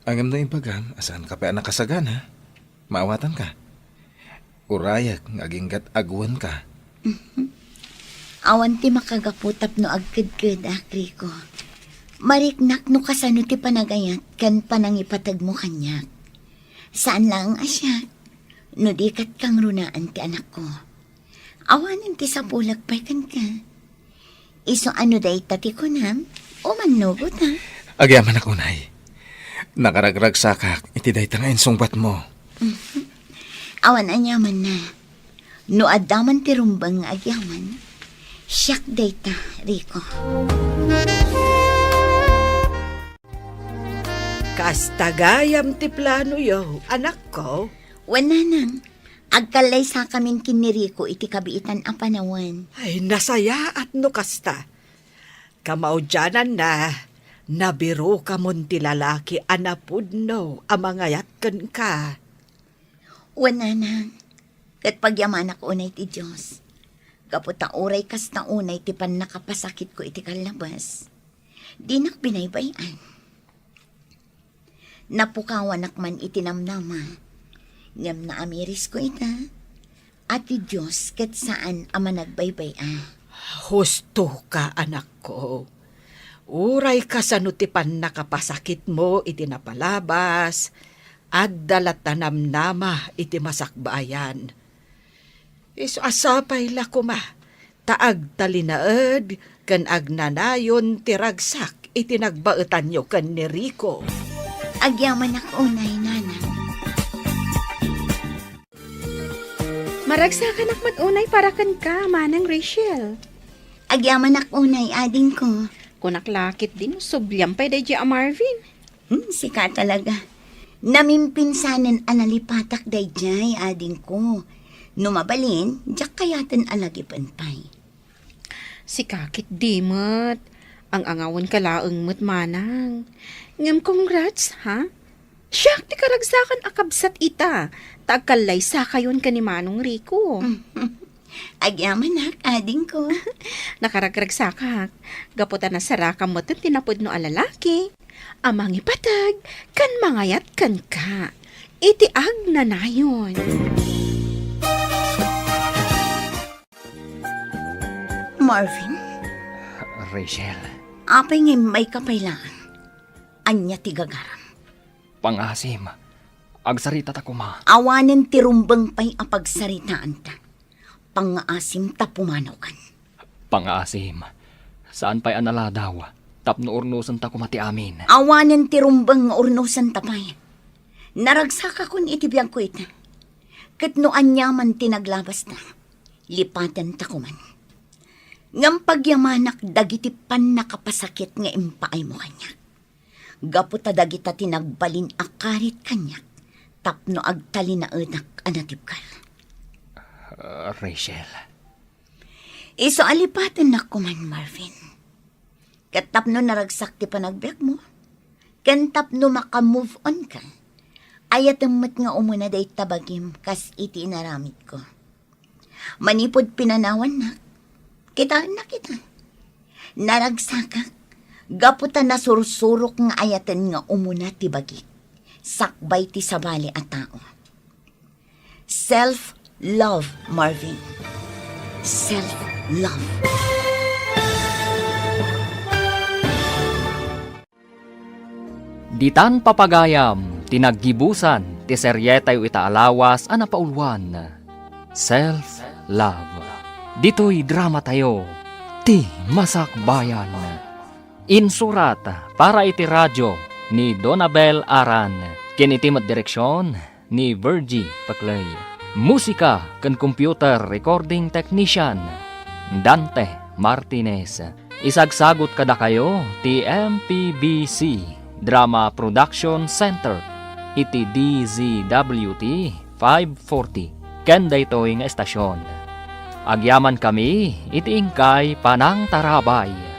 Angam na ibagam, asan ka pa nakasagan, ha? Maawatan ka. Urayak, ngaginggat agwan ka. Awan ti makagaputap no agkid-kid, Rico. Mariknak no kasano ti panagayat kan panangipatag mo kanyak. Saan lang asya? No dikat kang runaan ti anak ko. Awanin ti sapulag pa'y kan ka. Iso ano day tati ko nam? O manugot ha? Agyaman ako, nay. Nakaragrag sakak, itiday tangayin sungbat mo. Awan anyaman na. No adaman ti rumbang nga agyaman. Siyak day ta, Rico. Kastagayam ti plano yo, anak ko. Wala nang. Agkalay sa kamin kiniriko iti kabiitan ang panawan. Ay, nasaya at no kasta. Kamaudyanan na, nabiro ka mon ti lalaki anapudno amangayat kan ka. Wala nang. Kat pagyaman ako unay ti Diyos. Kaputa uray kas na unay ti pan nakapasakit ko iti kalabas. Di nak binaybayan. Napukawan akman itinamnama. Ngam na amiris ko ita. At ti Diyos kat saan ama nagbaybayan. Husto ka, anak ko. Uray ka sa nutipan nakapasakit mo iti napalabas at dalatanam nama iti masakbayan. Iso asapay la kuma, taag talinaed kan agnanayon tiragsak iti nagbaetan nyo kan ni Rico. Agyaman ako unay nanang. Maragsakan akmat unay para kan ka, manang Rachel. Agyaman ako unay ading ko. Kunaklakit din, subyam pa'y day a Marvin. Sika talaga. Namimpinsanan analipatak day jay ading ko. Numabalin, diyak kayatan alagipan pay. Si kakit dimot. Ang angawon ka laeng mo't manang. Ngam congrats, ha? Siyak, ti karagsakan akabsat ita. Tagkalay sa kayon ka ni Manong Rico. Agyaman nak, ading ko. Nakaragragsakak. Gaputan na saraka mo ito tinapod no alalaki. Amang ipatag, kan mangayat kan ka. Itiag na nayon. Marvin, Rachel, apay ngay may kapailangan. Anya tigagaram. pangasim. Agsarita ta kuma. Awanen tirumbang pay apagsaritaan ta. Pangaasim ta pumanaw kan. Pangasim. Saan pa'y anala daw? Tapno urnusan ta kumati amin. Awanen tirumbang nga urnusan ta pay. Naragsaka kun itibiyang ko ita. Kat no anyaman tinaglabas ta. Lipatan ta kuman. Ngam pagyamanak dagitipan nakapasakit nga impaay mo kanya. Gaputa dagita tinagbalin akarit kanya. Tapno agtali na enak anatipkal. Rachel. Iso alipatan na kuman, Marvin. Katapno naragsak ti panagbiag mo. Kantapno makamove on ka. Ayatamot nga umuna day tabagim kas iti inaramit ko. Manipod pinanawan na. Kita na kita. Naragsakak. Gaputan na sursurok nga ayatan nga umuna ti bagik. Sakbay ti sabali at tao. Self-love, Marvin. Self-love. Ditan papagayam, tinaggibusan, ti seryetay itaalawas, anapaulwan. Self-love. Dito'y drama tayo, ti Masakbayan. Insurat para iti radyo ni Donabel Aran. Kinitimat direksyon ni Virgie Paclay. Musika kan computer recording technician Dante Martinez. Isagsagot kada kayo ti MPBC Drama Production Center iti DZWT 540 ken daytoy nga estasyon. Agyaman kami iti ingkay Panang Tarabay.